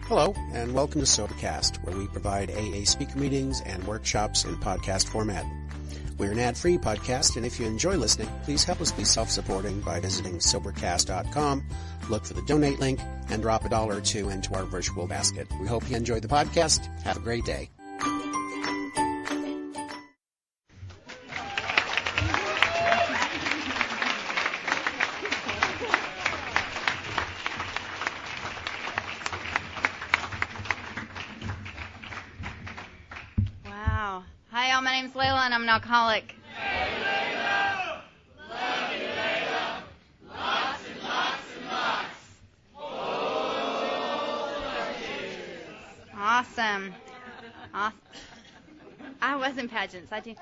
Hello, and welcome to Sobercast, where we provide AA speaker meetings and workshops in podcast format. We're an ad-free podcast, and if you enjoy listening, please help us be self-supporting by visiting Sobercast.com, look for the donate link, and drop $1 or $2 into our virtual basket. We hope you enjoy the podcast. Have a great day. My name's Layla, and I'm an alcoholic. Hey, Layla! Love you, Layla! Lots and lots and lots. Oh, Awesome. I was in pageants. I do.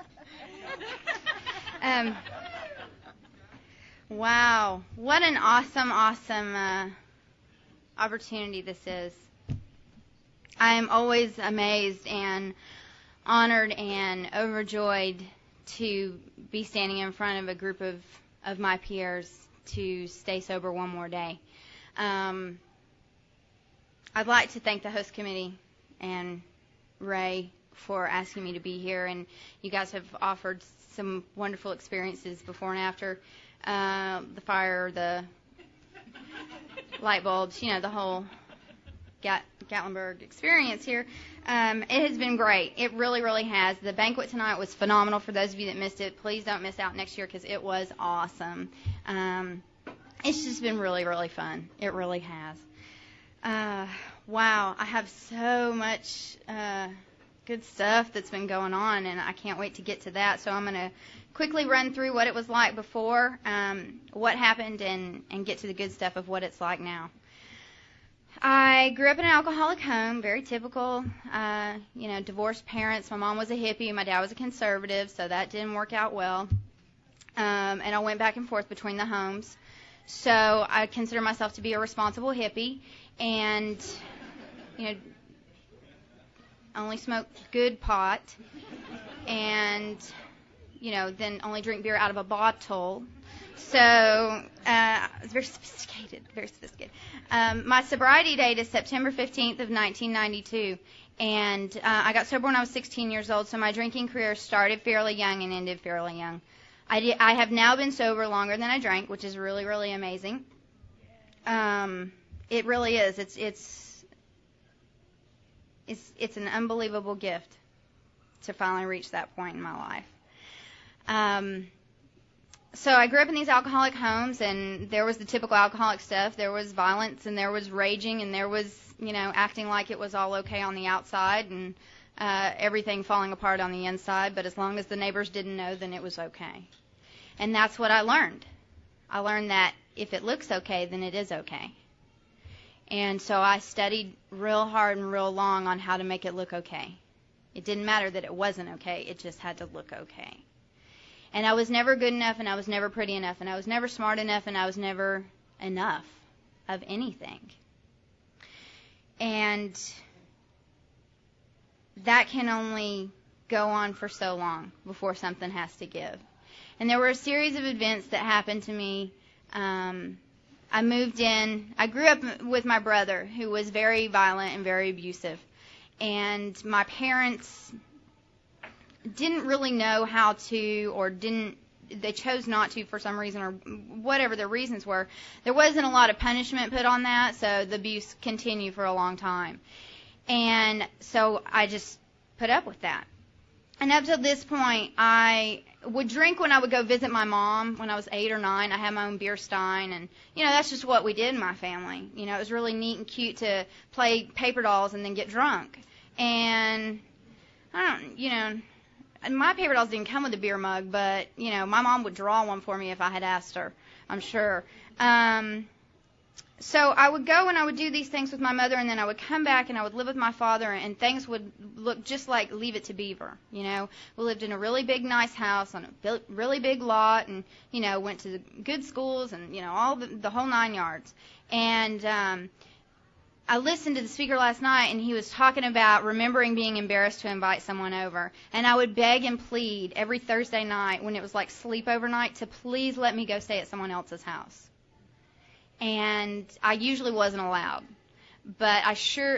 Wow. What an awesome opportunity this is. I am always amazed and honored and overjoyed to be standing in front of a group of my peers to stay sober one more day. I'd like to thank the host committee and Ray for asking me to be here, and you guys have offered some wonderful experiences before and after the fire, the light bulbs, the whole Gatlinburg experience here. It has been great. It really, really has. The banquet tonight was phenomenal. For those of you that missed it, please don't miss out next year because it was awesome. It's just been really, really fun. It really has. Wow, I have so much good stuff that's been going on, and I can't wait to get to that. So I'm going to quickly run through what it was like before, what happened, and get to the good stuff of what it's like now. I grew up in an alcoholic home, very typical, divorced parents. My mom was a hippie, my dad was a conservative, so that didn't work out well. And I went back and forth between the homes. So I consider myself to be a responsible hippie, and, only smoked good pot, and, then only drink beer out of a bottle. So it's very sophisticated, very sophisticated. My sobriety date is September 15th of 1992, and I got sober when I was 16 years old, so my drinking career started fairly young and ended fairly young. I have now been sober longer than I drank, which is really, really amazing. It really is. It's an unbelievable gift to finally reach that point in my life. So I grew up in these alcoholic homes, and there was the typical alcoholic stuff. There was violence, and there was raging, and there was, acting like it was all okay on the outside, and everything falling apart on the inside. But as long as the neighbors didn't know, then it was okay. And that's what I learned. I learned that if it looks okay, then it is okay. And so I studied real hard and real long on how to make it look okay. It didn't matter that it wasn't okay. It just had to look okay. And I was never good enough, and I was never pretty enough, and I was never smart enough, and I was never enough of anything. And that can only go on for so long before something has to give. And there were a series of events that happened to me. I moved in. I grew up with my brother, who was very violent and very abusive. And my parents didn't really know how to, or they chose not to for some reason, or whatever the reasons were. There wasn't a lot of punishment put on that, so the abuse continued for a long time. And so I just put up with that. And up to this point, I would drink when I would go visit my mom when I was 8 or 9. I had my own beer stein, and, that's just what we did in my family. It was really neat and cute to play paper dolls and then get drunk. And my paper dolls didn't come with a beer mug, but, my mom would draw one for me if I had asked her, I'm sure. So I would go and I would do these things with my mother, and then I would come back and I would live with my father, and things would look just like Leave It to Beaver. We lived in a really big, nice house on a really big lot, and, went to good schools and, all the whole 9 yards. And I listened to the speaker last night, and he was talking about remembering being embarrassed to invite someone over. And I would beg and plead every Thursday night when it was like sleepover night to please let me go stay at someone else's house. And I usually wasn't allowed. But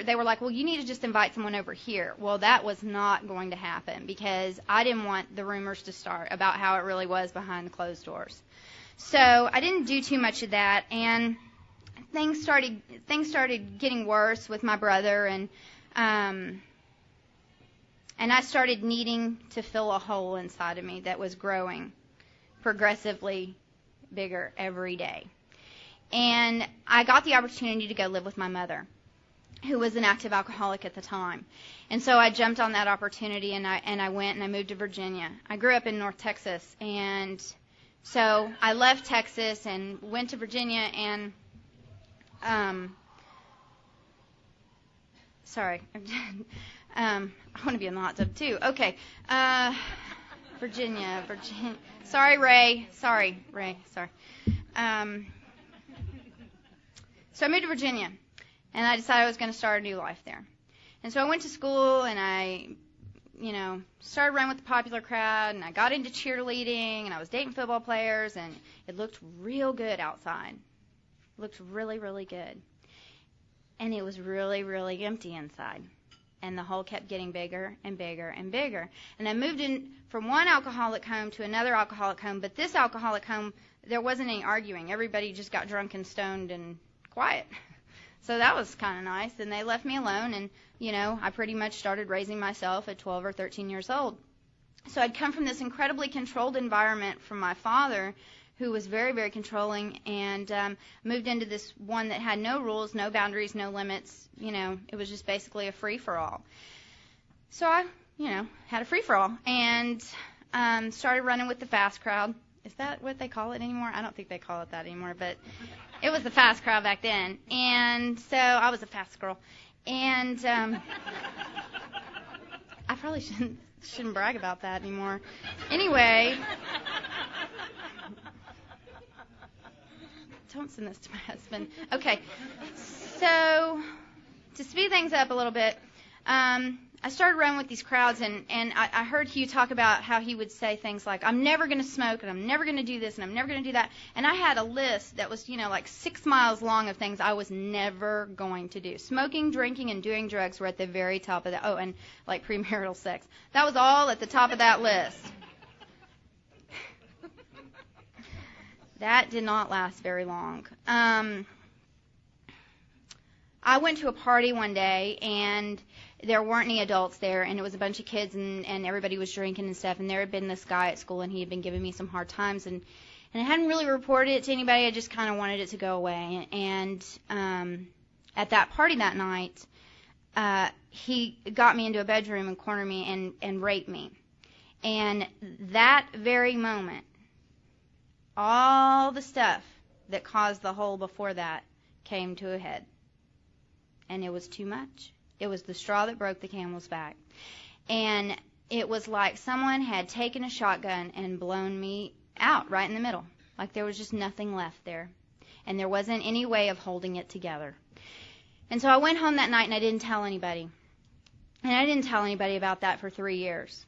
they were like, well, you need to just invite someone over here. Well, that was not going to happen because I didn't want the rumors to start about how it really was behind the closed doors. So I didn't do too much of that, and things started getting worse with my brother, and I started needing to fill a hole inside of me that was growing progressively bigger every day. And I got the opportunity to go live with my mother, who was an active alcoholic at the time. And so I jumped on that opportunity, and I went and I moved to Virginia. I grew up in North Texas, and so I left Texas and went to Virginia, and sorry, I want to be in the hot tub too. Okay, Virginia. Sorry, Ray. Sorry. So I moved to Virginia, and I decided I was going to start a new life there. And so I went to school, and I, started running with the popular crowd, and I got into cheerleading, and I was dating football players, and it looked real good outside. It looked really, really good. And it was really, really empty inside. And the hole kept getting bigger and bigger and bigger. And I moved in from one alcoholic home to another alcoholic home, but this alcoholic home, there wasn't any arguing. Everybody just got drunk and stoned and quiet. So that was kind of nice. And they left me alone, and, I pretty much started raising myself at 12 or 13 years old. So I'd come from this incredibly controlled environment from my father, who was very, very controlling, and moved into this one that had no rules, no boundaries, no limits. It was just basically a free-for-all. So I, had a free-for-all and started running with the fast crowd. Is that what they call it anymore? I don't think they call it that anymore, but it was the fast crowd back then. And so I was a fast girl. And I probably shouldn't brag about that anymore. Anyway, don't send this to my husband. Okay, so to speed things up a little bit, I started running with these crowds, and I heard Hugh talk about how he would say things like, I'm never going to smoke, and I'm never going to do this, and I'm never going to do that. And I had a list that was, like 6 miles long of things I was never going to do. Smoking, drinking, and doing drugs were at the very top of that. Oh, and like premarital sex. That was all at the top of that list. That did not last very long. I went to a party one day, and there weren't any adults there, and it was a bunch of kids, and everybody was drinking and stuff, and there had been this guy at school, and he had been giving me some hard times, and I hadn't really reported it to anybody. I just kind of wanted it to go away. And at that party that night, he got me into a bedroom and cornered me and raped me. And that very moment, all the stuff that caused the hole before that came to a head. And it was too much. It was the straw that broke the camel's back. And it was like someone had taken a shotgun and blown me out right in the middle. Like there was just nothing left there. And there wasn't any way of holding it together. And so I went home that night, and I didn't tell anybody. And I didn't tell anybody about that for 3 years.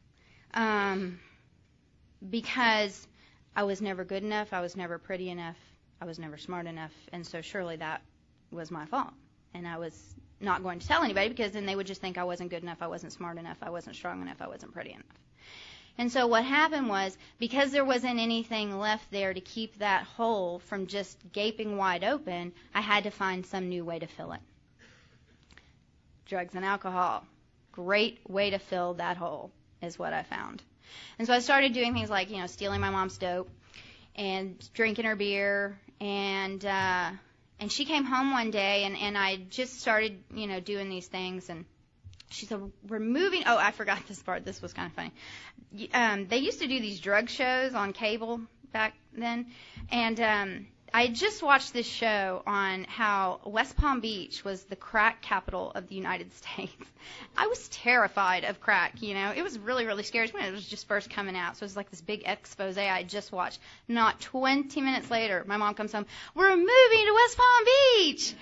Because I was never good enough, I was never pretty enough, I was never smart enough, and so surely that was my fault. And I was not going to tell anybody, because then they would just think I wasn't good enough, I wasn't smart enough, I wasn't strong enough, I wasn't pretty enough. And so what happened was, because there wasn't anything left there to keep that hole from just gaping wide open, I had to find some new way to fill it. Drugs and alcohol. Great way to fill that hole is what I found. And so I started doing things like, stealing my mom's dope and drinking her beer. And she came home one day, and I just started, doing these things. And she said, we're moving. Oh, I forgot this part. This was kind of funny. They used to do these drug shows on cable back then. And I had just watched this show on how West Palm Beach was the crack capital of the United States. I was terrified of crack, It was really, really scary when it was just first coming out. So it was like this big expose I had just watched. Not 20 minutes later, my mom comes home, we're moving to West Palm Beach.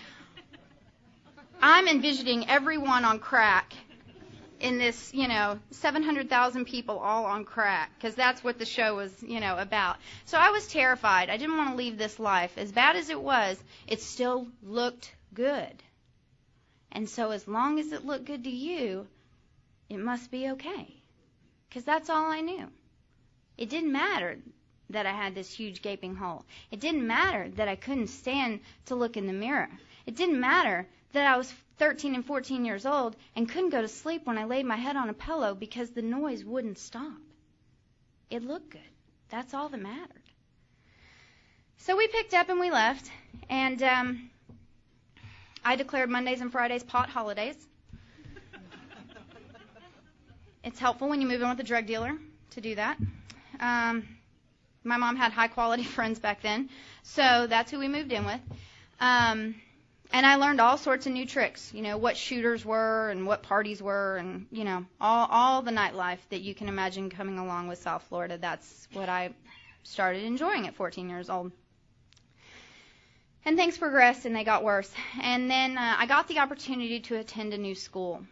I'm envisioning everyone on crack in this, 700,000 people all on crack, because that's what the show was, about. So I was terrified. I didn't want to leave this life. As bad as it was, it still looked good. And so as long as it looked good to you, it must be okay. Because that's all I knew. It didn't matter that I had this huge gaping hole. It didn't matter that I couldn't stand to look in the mirror. It didn't matter that I was 13 and 14 years old and couldn't go to sleep when I laid my head on a pillow because the noise wouldn't stop. It looked good. That's all that mattered. So we picked up and we left, and I declared Mondays and Fridays pot holidays. It's helpful when you move in with a drug dealer to do that. My mom had high-quality friends back then, so that's who we moved in with. And I learned all sorts of new tricks, what shooters were and what parties were and, all the nightlife that you can imagine coming along with South Florida. That's what I started enjoying at 14 years old. And things progressed, and they got worse. And then I got the opportunity to attend a new school.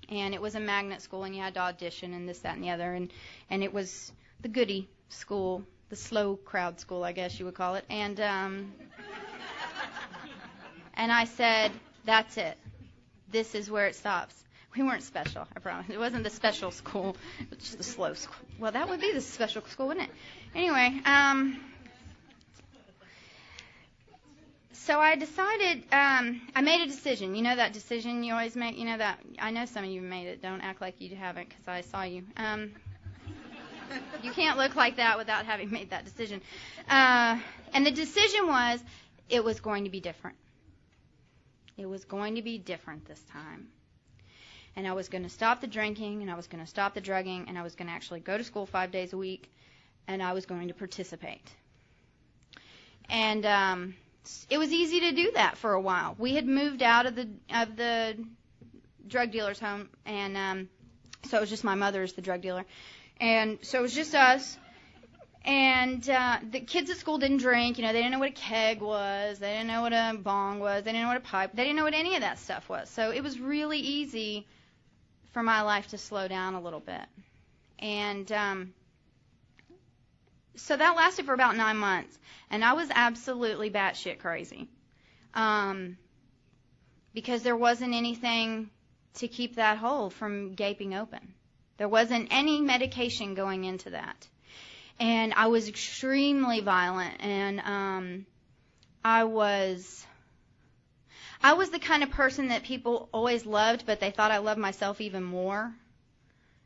And it was a magnet school, and you had to audition and this, that, and the other. And it was the goody school, the slow crowd school, I guess you would call it. And I said, that's it. This is where it stops. We weren't special, I promise. It wasn't the special school. It was just the slow school. Well, that would be the special school, wouldn't it? Anyway, so I decided, I made a decision. You know that decision you always make? You know that, I know some of you made it. Don't act like you haven't, because I saw you. You can't look like that without having made that decision. And the decision was, it was going to be different. It was going to be different this time. And I was going to stop the drinking, and I was going to stop the drugging, and I was going to actually go to school 5 days a week, and I was going to participate. And it was easy to do that for a while. We had moved out of the drug dealer's home, and so it was just my mother as the drug dealer. And so it was just us. And the kids at school didn't drink. They didn't know what a keg was. They didn't know what a bong was. They didn't know what a pipe. They didn't know what any of that stuff was. So it was really easy for my life to slow down a little bit. And so that lasted for about 9 months. And I was absolutely batshit crazy. Because there wasn't anything to keep that hole from gaping open. There wasn't any medication going into that. And I was extremely violent, and I was the kind of person that people always loved, but they thought I loved myself even more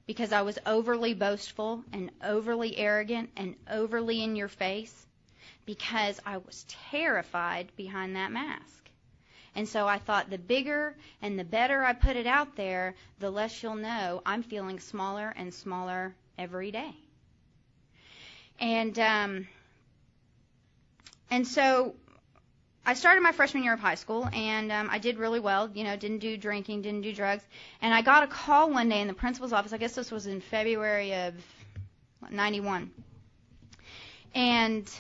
because I was overly boastful and overly arrogant and overly in your face because I was terrified behind that mask. And so I thought the bigger and the better I put it out there, the less you'll know I'm feeling smaller and smaller every day. And so I started my freshman year of high school, and I did really well, didn't do drinking, didn't do drugs. And I got a call one day in the principal's office. I guess this was in February of 91. And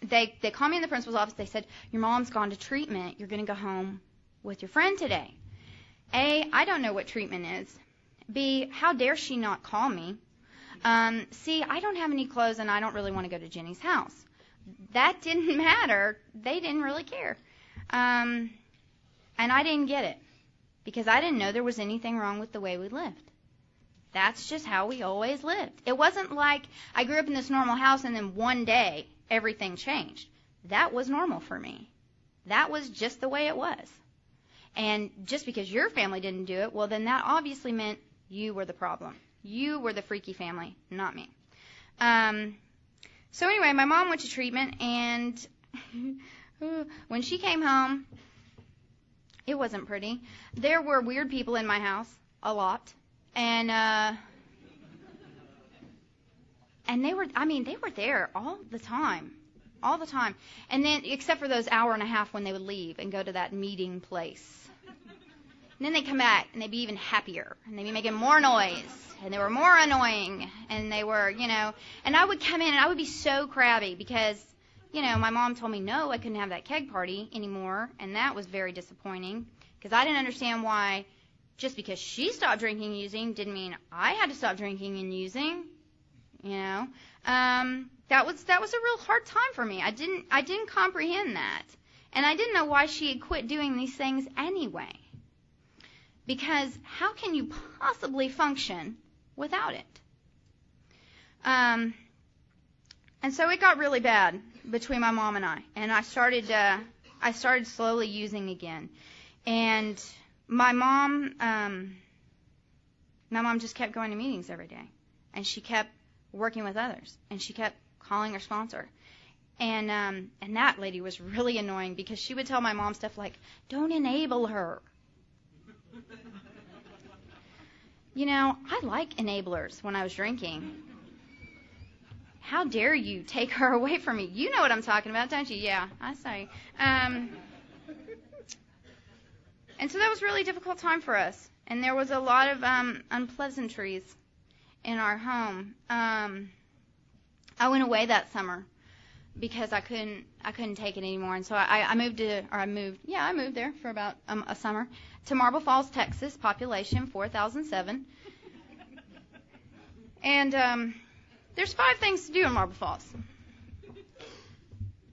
they called me in the principal's office. They said, your mom's gone to treatment. You're going to go home with your friend today. A, I don't know what treatment is. B, how dare she not call me? C, I don't have any clothes, and I don't really want to go to Jenny's house. That didn't matter. They didn't really care. And I didn't get it because I didn't know there was anything wrong with the way we lived. That's just how we always lived. It wasn't like I grew up in this normal house and then one day everything changed. That was normal for me. That was just the way it was. And just because your family didn't do it, well, then that obviously meant you were the problem. You were the freaky family, not me. So anyway, my mom went to treatment, and when she came home, it wasn't pretty. There were weird people in my house, a lot, and they were there all the time. And then, except for those hour and a half when they would leave and go to that meeting place. And then they'd come back, and they'd be even happier, and they'd be making more noise, and they were more annoying, and they were, and I would come in, and I would be so crabby because, my mom told me, no, I couldn't have that keg party anymore, and that was very disappointing because I didn't understand why just because she stopped drinking and using didn't mean I had to stop drinking and using, That was a real hard time for me. I didn't comprehend that. And I didn't know why she had quit doing these things anyway. Because how can you possibly function without it? And so it got really bad between my mom and I. And I started slowly using again. And my mom just kept going to meetings every day. And she kept working with others. And she kept calling her sponsor. And that lady was really annoying because she would tell my mom stuff like, don't enable her. You know, I like enablers when I was drinking. How dare you take her away from me? You know what I'm talking about, don't you? Yeah, I say. And so that was a really difficult time for us. And there was a lot of unpleasantries in our home. I went away that summer because I couldn't take it anymore. And so I moved there for about a summer to Marble Falls, Texas, population 4,007. And there's 5 things to do in Marble Falls.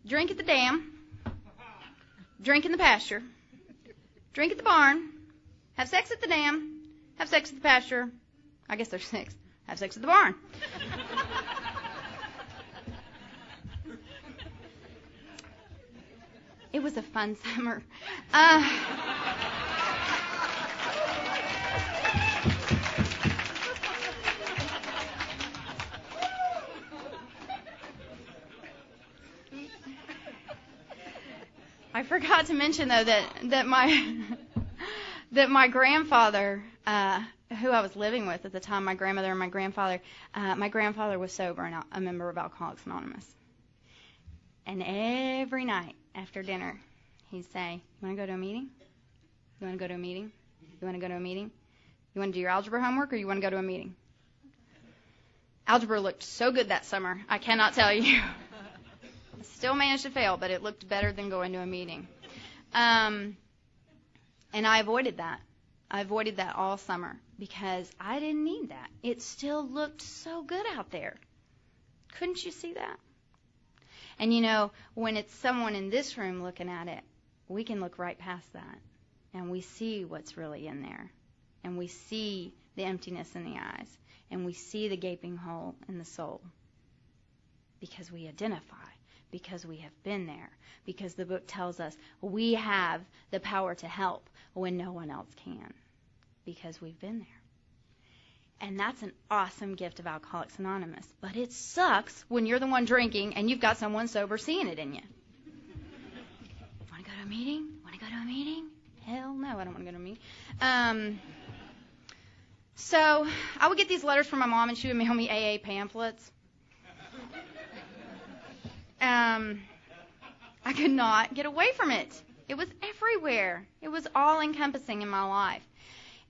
Drink at the dam, drink in the pasture, drink at the barn, have sex at the dam, have sex at the pasture. I guess there's 6. Have sex at the barn. It was a fun summer. I forgot to mention, though, that my grandfather, who I was living with at the time, my grandmother and my grandfather was sober and a member of Alcoholics Anonymous. And every night after dinner, he'd say, "You want to go to a meeting? You want to go to a meeting? You want to go to a meeting? You want to do your algebra homework, or you want to go to a meeting?" Algebra looked so good that summer, I cannot tell you. I still managed to fail, but it looked better than going to a meeting. And I avoided that. I avoided that all summer because I didn't need that. It still looked so good out there. Couldn't you see that? And, you know, when it's someone in this room looking at it, we can look right past that. And we see what's really in there. And we see the emptiness in the eyes. And we see the gaping hole in the soul. Because we identify. Because we have been there. Because the book tells us we have the power to help when no one else can. Because we've been there. And that's an awesome gift of Alcoholics Anonymous. But it sucks when you're the one drinking and you've got someone sober seeing it in you. Want to go to a meeting? Want to go to a meeting? Hell no, I don't want to go to a meeting. So I would get these letters from my mom, and she would mail me AA pamphlets. I could not get away from it. It was everywhere. It was all encompassing in my life.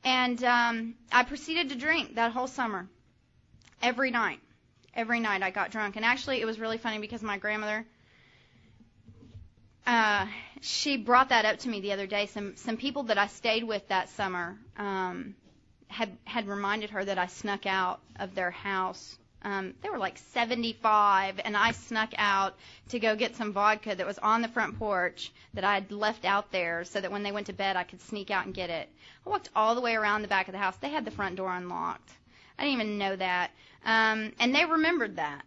And I proceeded to drink that whole summer. Every night. Every night I got drunk. And actually it was really funny because my grandmother, she brought that up to me the other day. Some people that I stayed with that summer had reminded her that I snuck out of their house. They were like 75, and I snuck out to go get some vodka that was on the front porch that I had left out there so that when they went to bed I could sneak out and get it. I walked all the way around the back of the house. They had the front door unlocked. I didn't even know that. And they remembered that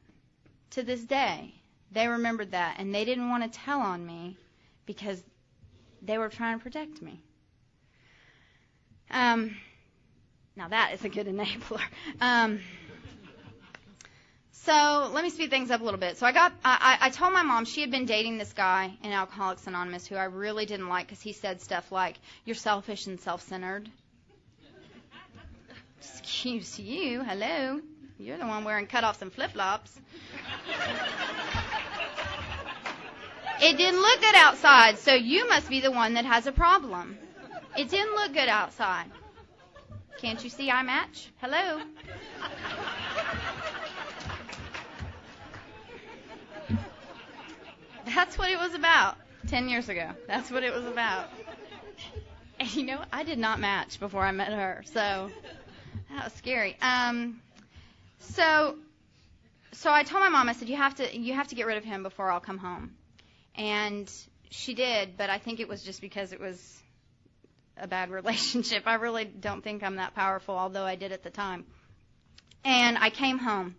to this day. They remembered that, and they didn't want to tell on me because they were trying to protect me. Now that is a good enabler. So let me speed things up a little bit. So I told my mom she had been dating this guy in Alcoholics Anonymous who I really didn't like because he said stuff like, "You're selfish and self-centered." Excuse you, hello. You're the one wearing cutoffs and flip-flops. It didn't look good outside, so you must be the one that has a problem. It didn't look good outside. Can't you see I match? Hello. That's what it was about 10 years ago. That's what it was about. And, you know, I did not match before I met her, so that was scary. So I told my mom, I said, you have to get rid of him before I'll come home. And she did, but I think it was just because it was a bad relationship. I really don't think I'm that powerful, although I did at the time. And I came home,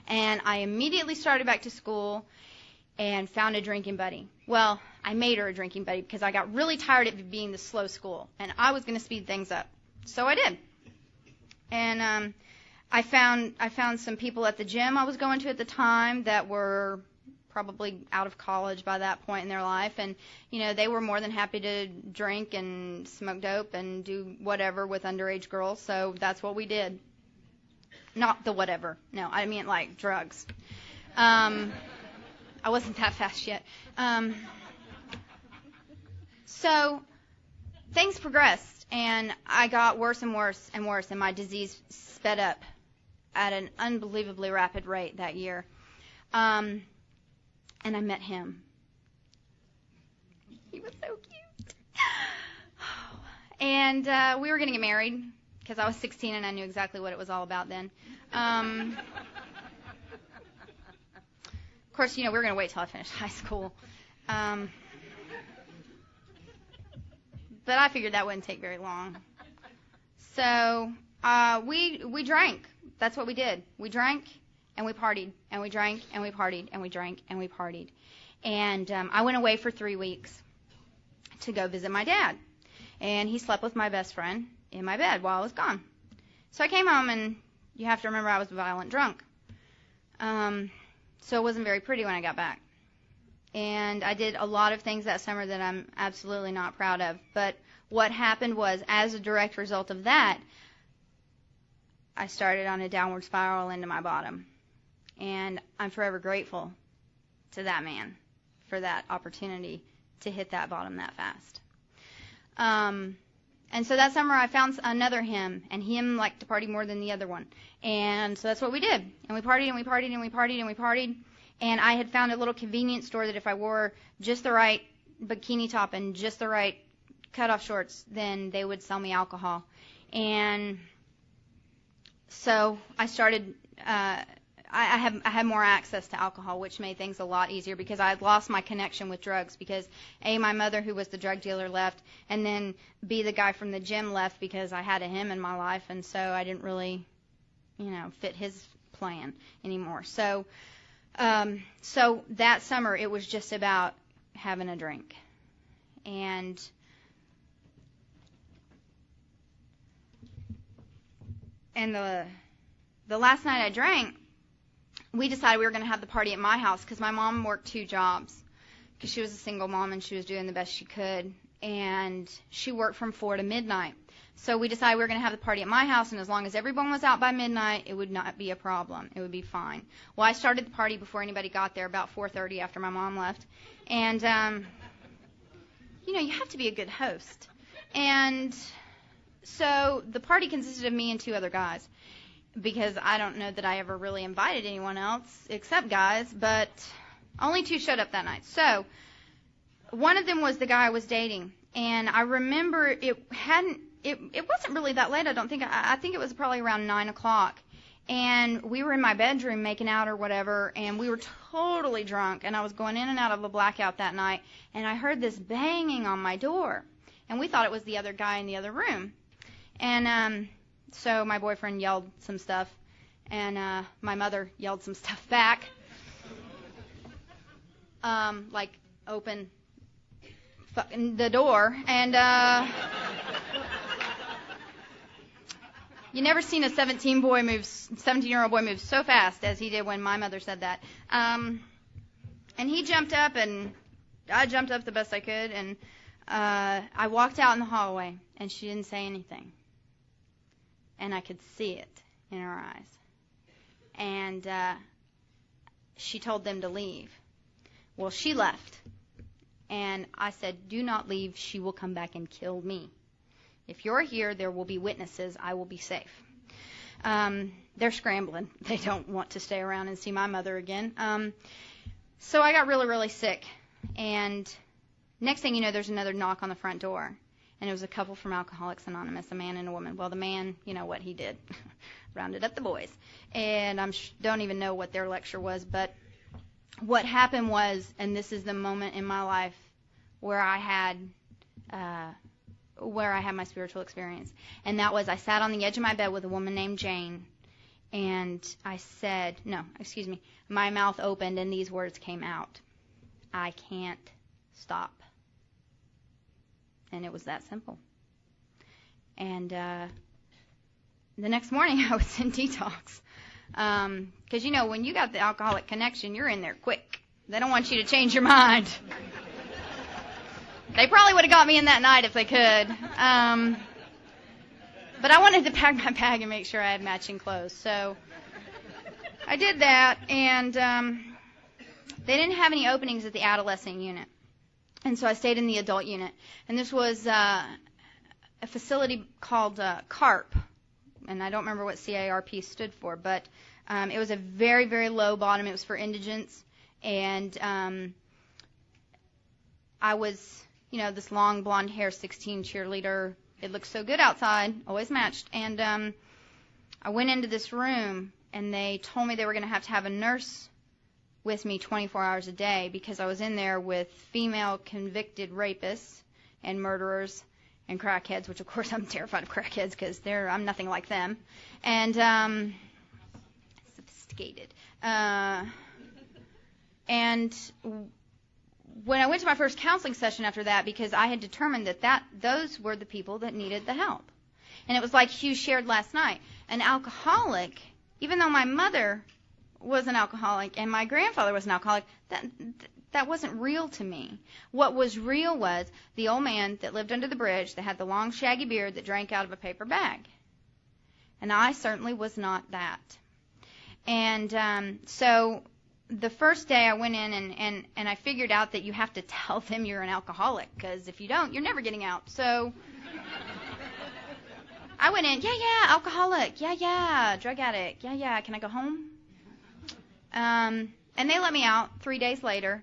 and I immediately started back to school and found a drinking buddy. Well, I made her a drinking buddy because I got really tired of it being the slow school, and I was going to speed things up. So I did. And I found some people at the gym I was going to at the time that were probably out of college by that point in their life, and they were more than happy to drink and smoke dope and do whatever with underage girls. So that's what we did. Not the whatever. No, I mean like drugs. I wasn't that fast yet. So things progressed, and I got worse and worse and worse, and my disease sped up at an unbelievably rapid rate that year. And I met him. He was so cute. And we were going to get married because I was 16 and I knew exactly what it was all about then. Of course, we were going to wait till I finished high school. But I figured that wouldn't take very long. So we drank. That's what we did. We drank and we partied, and we drank and we partied, and we drank and we partied. And I went away for 3 weeks to go visit my dad. And he slept with my best friend in my bed while I was gone. So I came home, and you have to remember I was violent drunk. So it wasn't very pretty when I got back. And I did a lot of things that summer that I'm absolutely not proud of. But what happened was, as a direct result of that, I started on a downward spiral into my bottom. And I'm forever grateful to that man for that opportunity to hit that bottom that fast. And so that summer I found another him, and him liked to party more than the other one. And so that's what we did. And we partied and we partied and we partied and we partied. And I had found a little convenience store that if I wore just the right bikini top and just the right cutoff shorts, then they would sell me alcohol. And so I started, I had more access to alcohol, which made things a lot easier because I had lost my connection with drugs because, A, my mother, who was the drug dealer, left, and then, B, the guy from the gym left because I had a him in my life, and so I didn't really, fit his plan anymore. So that summer it was just about having a drink. And the last night I drank, we decided we were going to have the party at my house because my mom worked 2 jobs because she was a single mom and she was doing the best she could. And she worked from 4 to midnight. So we decided we were going to have the party at my house, and as long as everyone was out by midnight, it would not be a problem. It would be fine. Well, I started the party before anybody got there, about 4:30 after my mom left. And, you have to be a good host. And so the party consisted of me and 2 other guys, because I don't know that I ever really invited anyone else except guys, but only 2 showed up that night. So one of them was the guy I was dating, and I remember it wasn't really that late, I don't think. I think it was probably around 9 o'clock, and we were in my bedroom making out or whatever, and we were totally drunk, and I was going in and out of a blackout that night, and I heard this banging on my door, and we thought it was the other guy in the other room. And so my boyfriend yelled some stuff, and my mother yelled some stuff back, like, open fucking the door. And you never seen a 17-year-old boy move so fast as he did when my mother said that. And he jumped up, and I jumped up the best I could, and I walked out in the hallway, and she didn't say anything. And I could see it in her eyes. And she told them to leave. Well, she left. And I said, "Do not leave. She will come back and kill me. If you're here, there will be witnesses. I will be safe." They're scrambling. They don't want to stay around and see my mother again. So I got really, really sick. And next thing you know, there's another knock on the front door. And it was a couple from Alcoholics Anonymous, a man and a woman. Well, the man, you know what he did. Rounded up the boys. And I don't even know what their lecture was. But what happened was, and this is the moment in my life where I had my spiritual experience. And that was, I sat on the edge of my bed with a woman named Jane, and I said, my mouth opened and these words came out: I can't stop. And it was that simple. And the next morning I was in detox. Because, when you got the alcoholic connection, you're in there quick. They don't want you to change your mind. They probably would have got me in that night if they could. But I wanted to pack my bag and make sure I had matching clothes. So I did that, and they didn't have any openings at the adolescent unit. And so I stayed in the adult unit. And this was a facility called CARP. And I don't remember what CARP stood for, but it was a very, very low bottom. It was for indigents. And I was, this long blonde hair 16 cheerleader. It looked so good outside, always matched. And I went into this room, and they told me they were going to have a nurse with me 24 hours a day because I was in there with female convicted rapists and murderers and crackheads, which, of course, I'm terrified of crackheads because I'm nothing like them. And sophisticated. And when I went to my first counseling session after that, because I had determined that those were the people that needed the help. And it was like Hugh shared last night. An alcoholic, even though my mother was an alcoholic and my grandfather was an alcoholic, that wasn't real to me. What was real was the old man that lived under the bridge, that had the long shaggy beard, that drank out of a paper bag. And I certainly was not that. And so the first day I went in and I figured out that you have to tell them you're an alcoholic, because if you don't, you're never getting out. So I went in, yeah, alcoholic, yeah, drug addict, yeah, can I go home? And they let me out 3 days later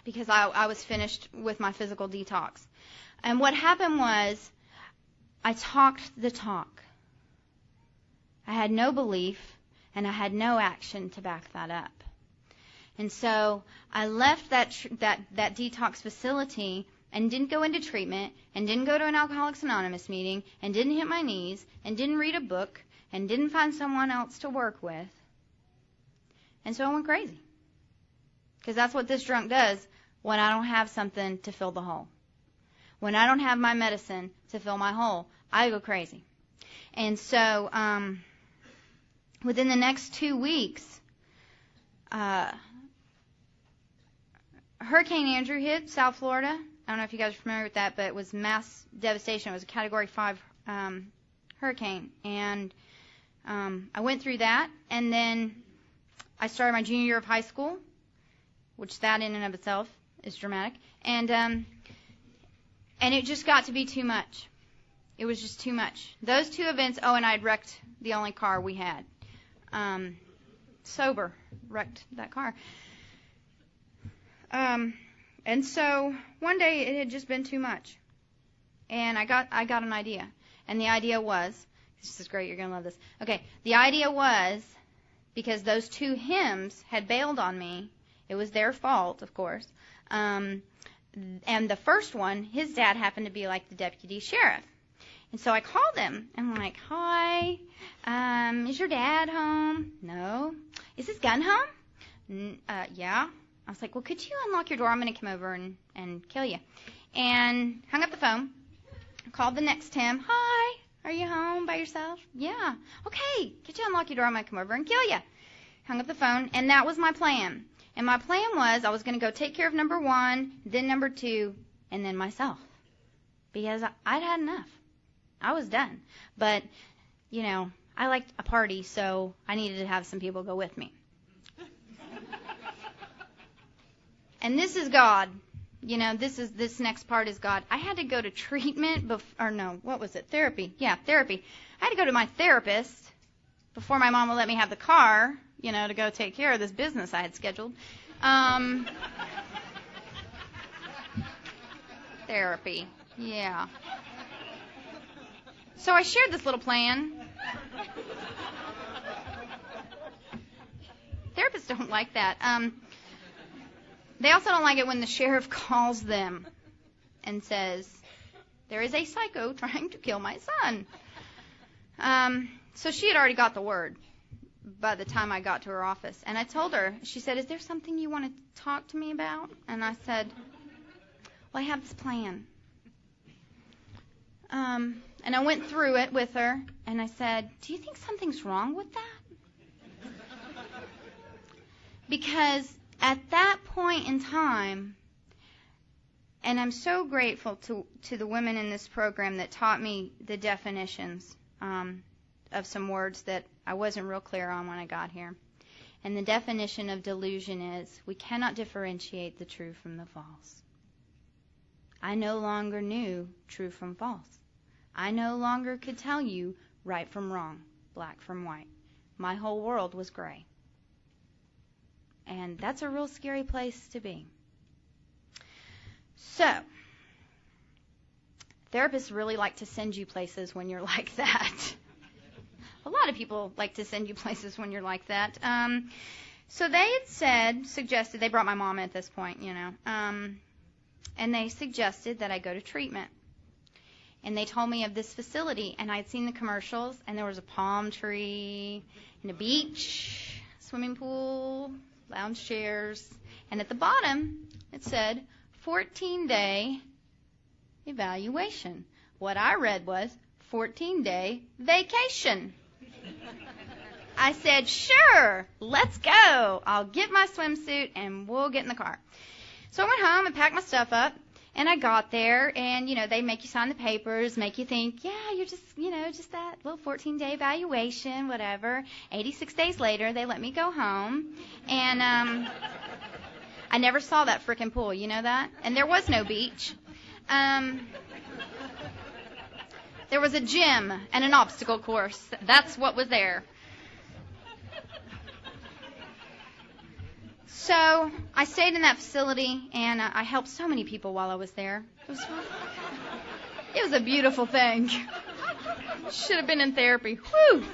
because I was finished with my physical detox. And what happened was I talked the talk. I had no belief, and I had no action to back that up. And so I left that detox facility and didn't go into treatment and didn't go to an Alcoholics Anonymous meeting and didn't hit my knees and didn't read a book and didn't find someone else to work with. And so I went crazy. Because that's what this drunk does when I don't have something to fill the hole. When I don't have my medicine to fill my hole, I go crazy. And so within the next 2 weeks, Hurricane Andrew hit South Florida. I don't know if you guys are familiar with that, but it was mass devastation. It was a Category 5 hurricane. And I went through that, and then I started my junior year of high school, which that in and of itself is dramatic. And it just got to be too much. It was just too much. Those two events, and I'd wrecked the only car we had. Sober, wrecked that car. And so one day it had just been too much. And I got an idea. And the idea was, this is great, you're going to love this. Okay, the idea was, because those two hymns had bailed on me, it was their fault, of course. And the first one, his dad happened to be like the deputy sheriff. And so I called him. I'm like, hi, is your dad home? No. Is his gun home? Yeah. I was like, well, could you unlock your door? I'm going to come over and kill you. And hung up the phone. Called the next Tim. Hi, are you home by yourself? Yeah. Okay, could you unlock your door? I'm going to come over and kill you. Hung up the phone, and that was my plan. And my plan was I was going to go take care of number 1, then number 2, and then myself. Because I'd had enough. I was done. But, I liked a party, so I needed to have some people go with me. And this is God. This next part is God. I had to go to treatment therapy. Yeah, therapy. I had to go to my therapist before my mom would let me have the car, to go take care of this business I had scheduled. Therapy. Yeah. So I shared this little plan. Therapists don't like that. They also don't like it when the sheriff calls them and says, there is a psycho trying to kill my son. So she had already got the word by the time I got to her office. And I told her, she said, is there something you want to talk to me about? And I said, well, I have this plan. And I went through it with her, and I said, do you think something's wrong with that? Because at that point in time, and I'm so grateful to the women in this program that taught me the definitions of some words that I wasn't real clear on when I got here. And the definition of delusion is, we cannot differentiate the true from the false. I no longer knew true from false. I no longer could tell you right from wrong, black from white. My whole world was gray. And that's a real scary place to be. So, therapists really like to send you places when you're like that. A lot of people like to send you places when you're like that. So they had suggested, they brought my mom at this point, and they suggested that I go to treatment. And they told me of this facility, and I'd seen the commercials, and there was a palm tree and a beach, swimming pool, lounge chairs, and at the bottom it said 14-day evaluation. What I read was 14-day vacation. I said, sure, let's go. I'll get my swimsuit and we'll get in the car. So I went home and packed my stuff up, and I got there, and, they make you sign the papers, make you think, yeah, you're just, just that little 14-day evaluation, whatever. 86 days later, they let me go home, and I never saw that frickin' pool, you know that? And there was no beach. There was a gym and an obstacle course. That's what was there. So I stayed in that facility, and I helped so many people while I was there. It was a beautiful thing. Should have been in therapy. Whew.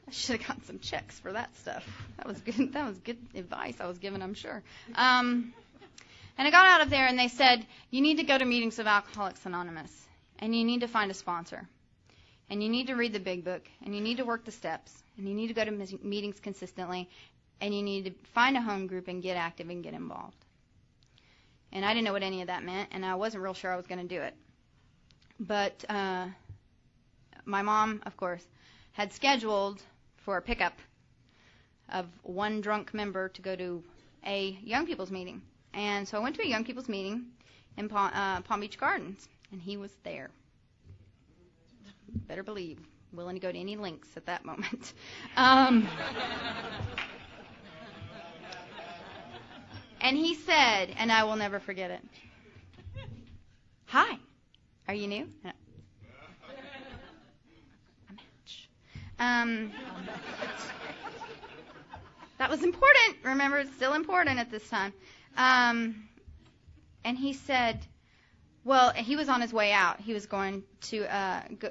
I should have gotten some checks for that stuff. That was good. That was good advice I was given, I'm sure. And I got out of there, and they said, you need to go to meetings of Alcoholics Anonymous, and you need to find a sponsor, and you need to read the big book, and you need to work the steps, and you need to go to meetings consistently, and you need to find a home group and get active and get involved. And I didn't know what any of that meant, and I wasn't real sure I was going to do it. But my mom, of course, had scheduled for a pickup of one drunk member to go to a young people's meeting. And so I went to a young people's meeting in Palm Beach Gardens, and he was there. Better believe, willing to go to any lengths at that moment. And he said, and I will never forget it, hi, are you new? A match. That was important. Remember, it's still important at this time. And he said, well, he was on his way out. He was going to,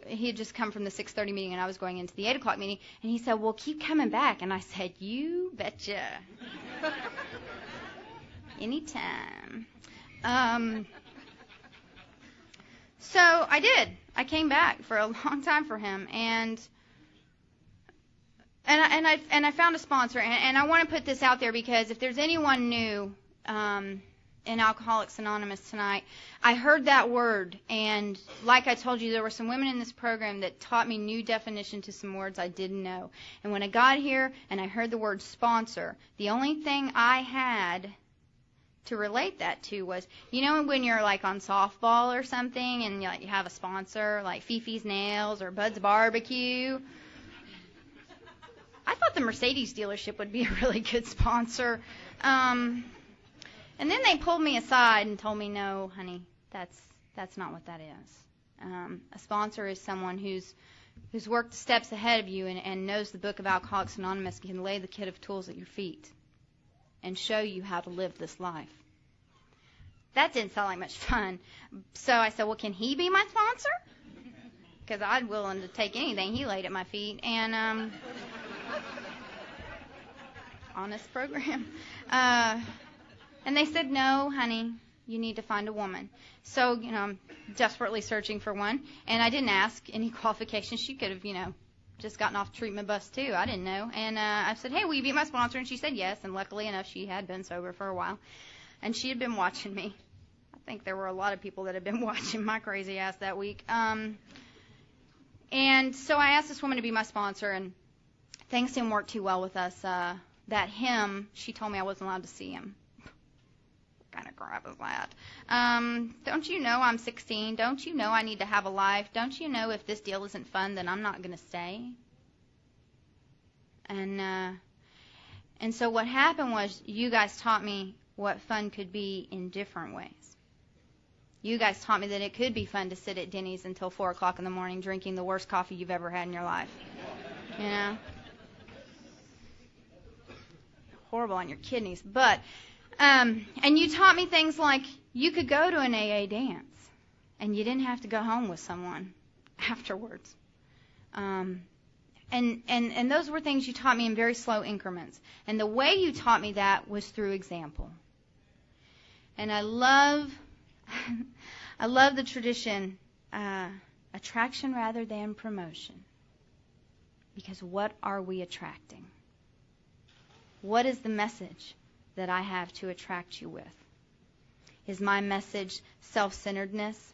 he had just come from the 6:30 meeting, and I was going into the 8 o'clock meeting. And he said, well, keep coming back. And I said, you betcha. Anytime. So I did. I came back for a long time for him, and I found a sponsor, and I want to put this out there because if there's anyone new in Alcoholics Anonymous tonight, I heard that word, and like I told you, there were some women in this program that taught me new definition to some words I didn't know. And when I got here and I heard the word sponsor, the only thing I had to relate that to was, when you're like on softball or something and you have a sponsor like Fifi's Nails or Bud's Barbecue. I thought the Mercedes dealership would be a really good sponsor. And then they pulled me aside and told me, no, honey, that's not what that is. A sponsor is someone who's worked the steps ahead of you and knows the book of Alcoholics Anonymous, can lay the kit of tools at your feet and show you how to live this life. That didn't sound like much fun. So I said, well, can he be my sponsor? Because I'm willing to take anything he laid at my feet. And honest program. And they said, no, honey, you need to find a woman. So, I'm desperately searching for one. And I didn't ask any qualifications. She could have, just gotten off the treatment bus too. I didn't know. And I said, hey, will you be my sponsor? And she said yes. And luckily enough, she had been sober for a while. And she had been watching me. I think there were a lot of people that had been watching my crazy ass that week. And so I asked this woman to be my sponsor, and things didn't work too well with us. She told me I wasn't allowed to see him. What kind of crap is that? Don't you know I'm 16? Don't you know I need to have a life? Don't you know if this deal isn't fun, then I'm not going to stay? And so what happened was you guys taught me what fun could be in different ways. You guys taught me that it could be fun to sit at Denny's until 4 o'clock in the morning drinking the worst coffee you've ever had in your life. Horrible on your kidneys. But, and you taught me things like you could go to an AA dance and you didn't have to go home with someone afterwards. And those were things you taught me in very slow increments. And the way you taught me that was through example. And I love the tradition, attraction rather than promotion. Because what are we attracting? What is the message that I have to attract you with? Is my message self-centeredness,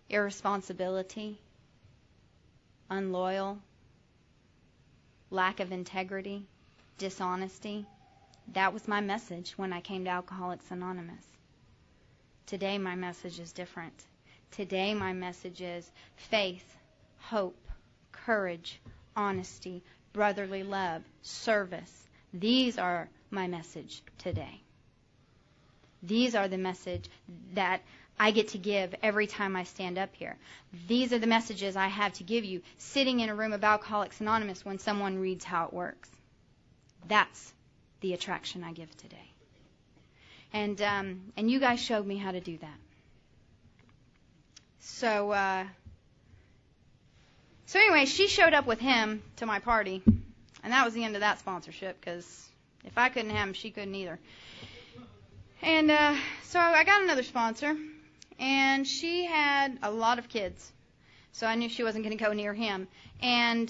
irresponsibility, unloyal, lack of integrity, dishonesty? That was my message when I came to Alcoholics Anonymous. Today my message is different. Today my message is faith, hope, courage, honesty, brotherly love, service. These are my message today. These are the message that I get to give every time I stand up here. These are the messages I have to give you sitting in a room of Alcoholics Anonymous when someone reads how it works. That's the attraction I give today. And you guys showed me how to do that. So anyway, she showed up with him to my party, and that was the end of that sponsorship, because if I couldn't have him, she couldn't either. And so I got another sponsor, and she had a lot of kids, so I knew she wasn't going to go near him. And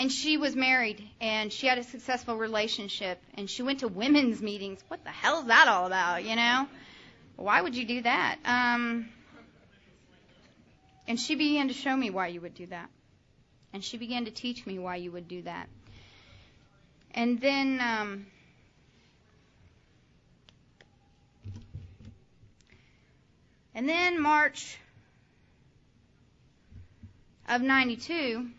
she was married, and she had a successful relationship, and she went to women's meetings. What the hell is that all about, Why would you do that? And she began to show me why you would do that. And she began to teach me why you would do that. And then March of 92,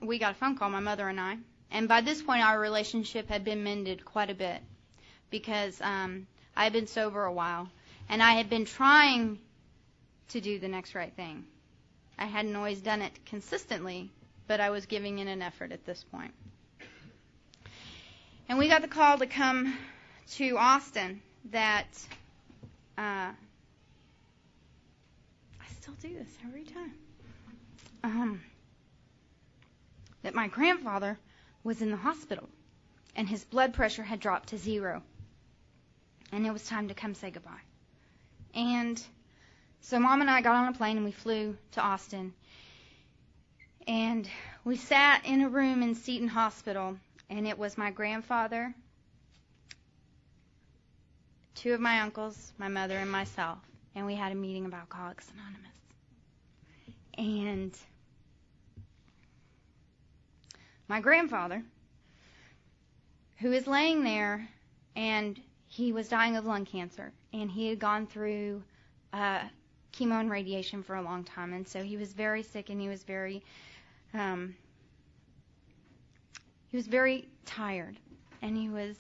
we got a phone call, my mother and I. And by this point, our relationship had been mended quite a bit because I had been sober a while, and I had been trying to do the next right thing. I hadn't always done it consistently, but I was giving it an effort at this point. And we got the call to come to Austin that I still do this every time. That my grandfather was in the hospital, and his blood pressure had dropped to 0. And it was time to come say goodbye. And so Mom and I got on a plane, and we flew to Austin. And we sat in a room in Seton Hospital, and it was my grandfather, 2 of my uncles, my mother, and myself. And we had a meeting about Alcoholics Anonymous. And my grandfather, who is laying there, and he was dying of lung cancer, and he had gone through chemo and radiation for a long time, and so he was very sick, and he was very tired, and he was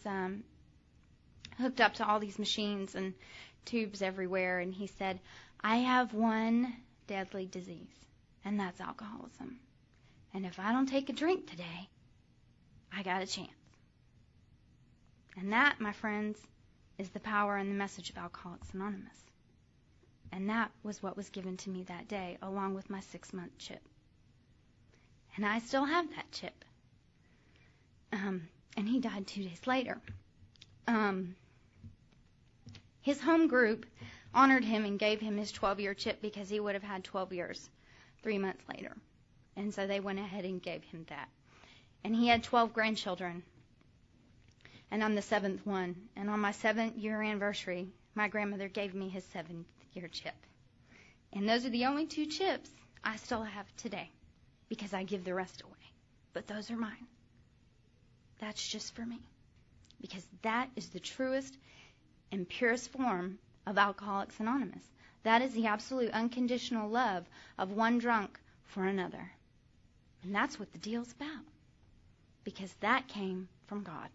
hooked up to all these machines and tubes everywhere, and he said, I have one deadly disease, and that's alcoholism. And if I don't take a drink today, I got a chance. And that, my friends, is the power and the message of Alcoholics Anonymous. And that was what was given to me that day, along with my 6-month chip. And I still have that chip. and he died 2 days later. His home group honored him and gave him his 12-year chip because he would have had 12 years 3 months later. And so they went ahead and gave him that. And he had 12 grandchildren. And I'm the 7th one. And on my 7th-year anniversary, my grandmother gave me his 7th-year chip. And those are the only 2 chips I still have today because I give the rest away. But those are mine. That's just for me. Because that is the truest and purest form of Alcoholics Anonymous. That is the absolute unconditional love of one drunk for another. And that's what the deal's about. Because that came from God.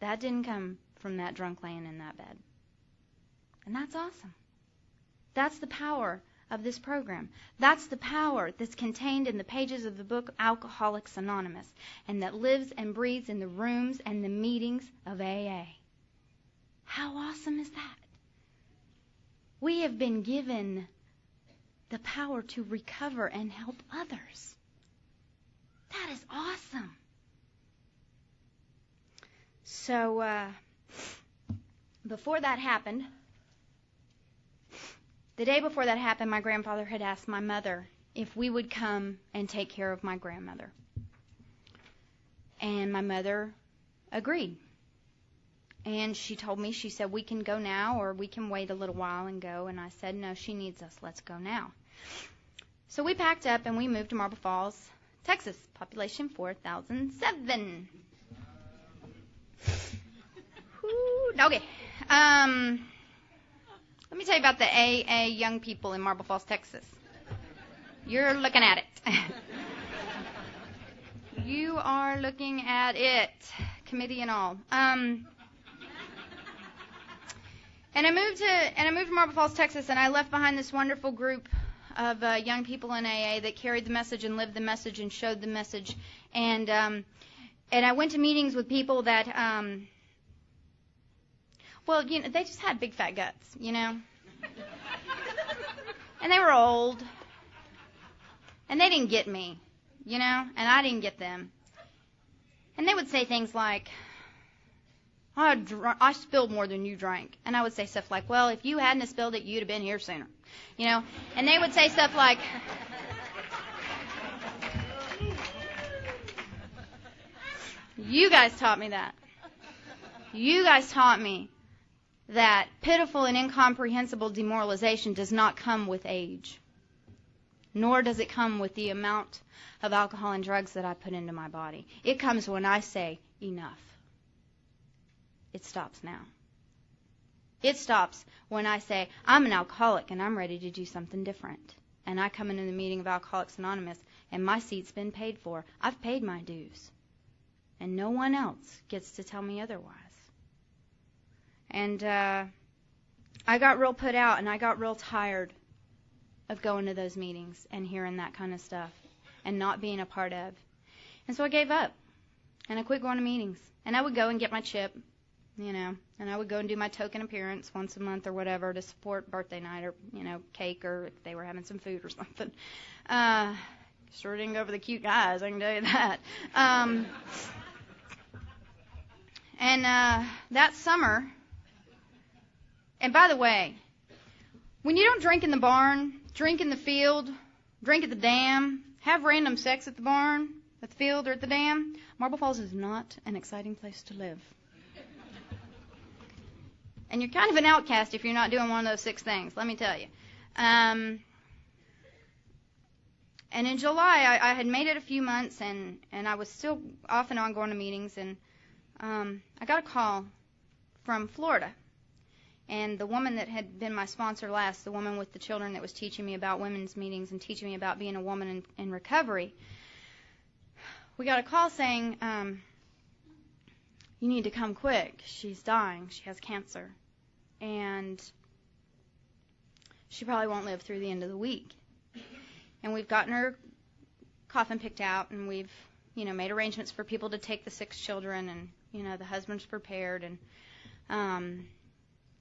That didn't come from that drunk laying in that bed. And that's awesome. That's the power of this program. That's the power that's contained in the pages of the book Alcoholics Anonymous, and that lives and breathes in the rooms and the meetings of AA. How awesome is that? We have been given the power to recover and help others. That is awesome. So, before that happened, the day before that happened, my grandfather had asked my mother if we would come and take care of my grandmother. And my mother agreed. And she told me, she said, we can go now or we can wait a little while and go. And I said, no, she needs us. Let's go now. So we packed up and we moved to Marble Falls, Texas, population 4,007. Okay. Let me tell you about the AA young people in Marble Falls, Texas. You're looking at it. You are looking at it, committee and all. And I moved to Marble Falls, Texas, and I left behind this wonderful group of young people in AA that carried the message and lived the message and showed the message. And I went to meetings with people that, well, you know, they just had big fat guts, you know. And they were old. And they didn't get me, you know, and I didn't get them. And they would say things like, I spilled more than you drank. And I would say stuff like, well, if you hadn't spilled it, you'd have been here sooner. You know? And they would say stuff like, you guys taught me that. You guys taught me that pitiful and incomprehensible demoralization does not come with age. Nor does it come with the amount of alcohol and drugs that I put into my body. It comes when I say, enough. It stops now. It stops when I say, I'm an alcoholic and I'm ready to do something different. And I come into the meeting of Alcoholics Anonymous and my seat's been paid for. I've paid my dues. And no one else gets to tell me otherwise. And I got real put out and I got real tired of going to those meetings and hearing that kind of stuff and not being a part of. And so I gave up. And I quit going to meetings. And I would go and get my chip. You know, and I would go and do my token appearance once a month or whatever to support birthday night or, you know, cake or if they were having some food or something. Sure didn't go for the cute guys, I can tell you that. And that summer, and by the way, when you don't drink in the barn, drink in the field, drink at the dam, have random sex at the barn, at the field, or at the dam, Marble Falls is not an exciting place to live. And you're kind of an outcast if you're not doing one of those 6 things, let me tell you. And in July, I had made it a few months, and I was still off and on going to meetings, and I got a call from Florida. And the woman that had been my sponsor last, the woman with the children that was teaching me about women's meetings and teaching me about being a woman in recovery, we got a call saying, you need to come quick. She's dying. She has cancer. And she probably won't live through the end of the week. And we've gotten her coffin picked out, and we've, you know, made arrangements for people to take the 6 children, and, you know, the husband's prepared. And,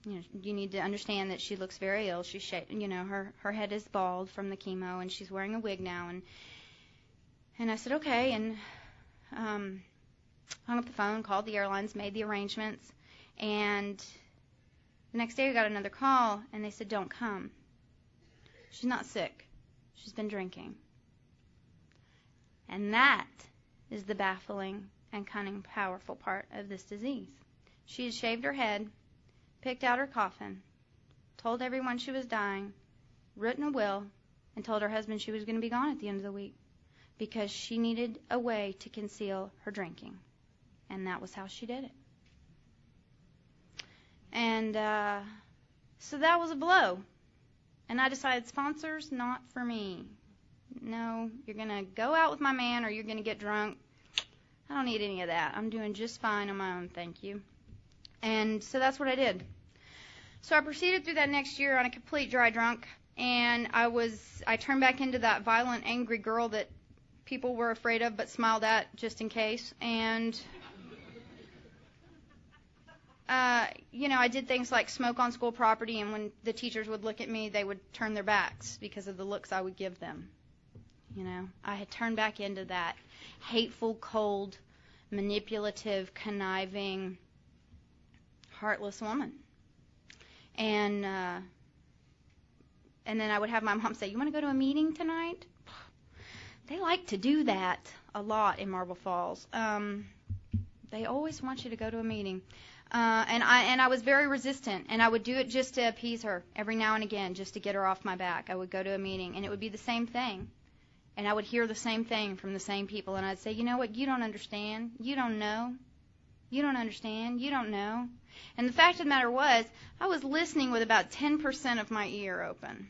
you know, you need to understand that she looks very ill. She's, you know, her head is bald from the chemo, and she's wearing a wig now. And I said, okay. And hung up the phone, called the airlines, made the arrangements, and the next day we got another call, and they said, don't come. She's not sick. She's been drinking. And that is the baffling and cunning, powerful part of this disease. She had shaved her head, picked out her coffin, told everyone she was dying, written a will, and told her husband she was going to be gone at the end of the week because she needed a way to conceal her drinking. And that was how she did it. And so that was a blow. And I decided, sponsors, not for me. No, you're going to go out with my man or you're going to get drunk. I don't need any of that. I'm doing just fine on my own, thank you. And so that's what I did. So I proceeded through that next year on a complete dry drunk, and I turned back into that violent, angry girl that people were afraid of but smiled at just in case. And I did things like smoke on school property, and when the teachers would look at me, they would turn their backs because of the looks I would give them. I had turned back into that hateful, cold, manipulative, conniving, heartless woman. And then I would have my mom say, you want to go to a meeting tonight? They like to do that a lot in Marble Falls. They always want you to go to a meeting. And I was very resistant, and I would do it just to appease her every now and again, just to get her off my back. I would go to a meeting, and it would be the same thing. And I would hear the same thing from the same people, and I'd say, you know what, you don't understand. You don't know. You don't understand. You don't know. And the fact of the matter was, I was listening with about 10% of my ear open.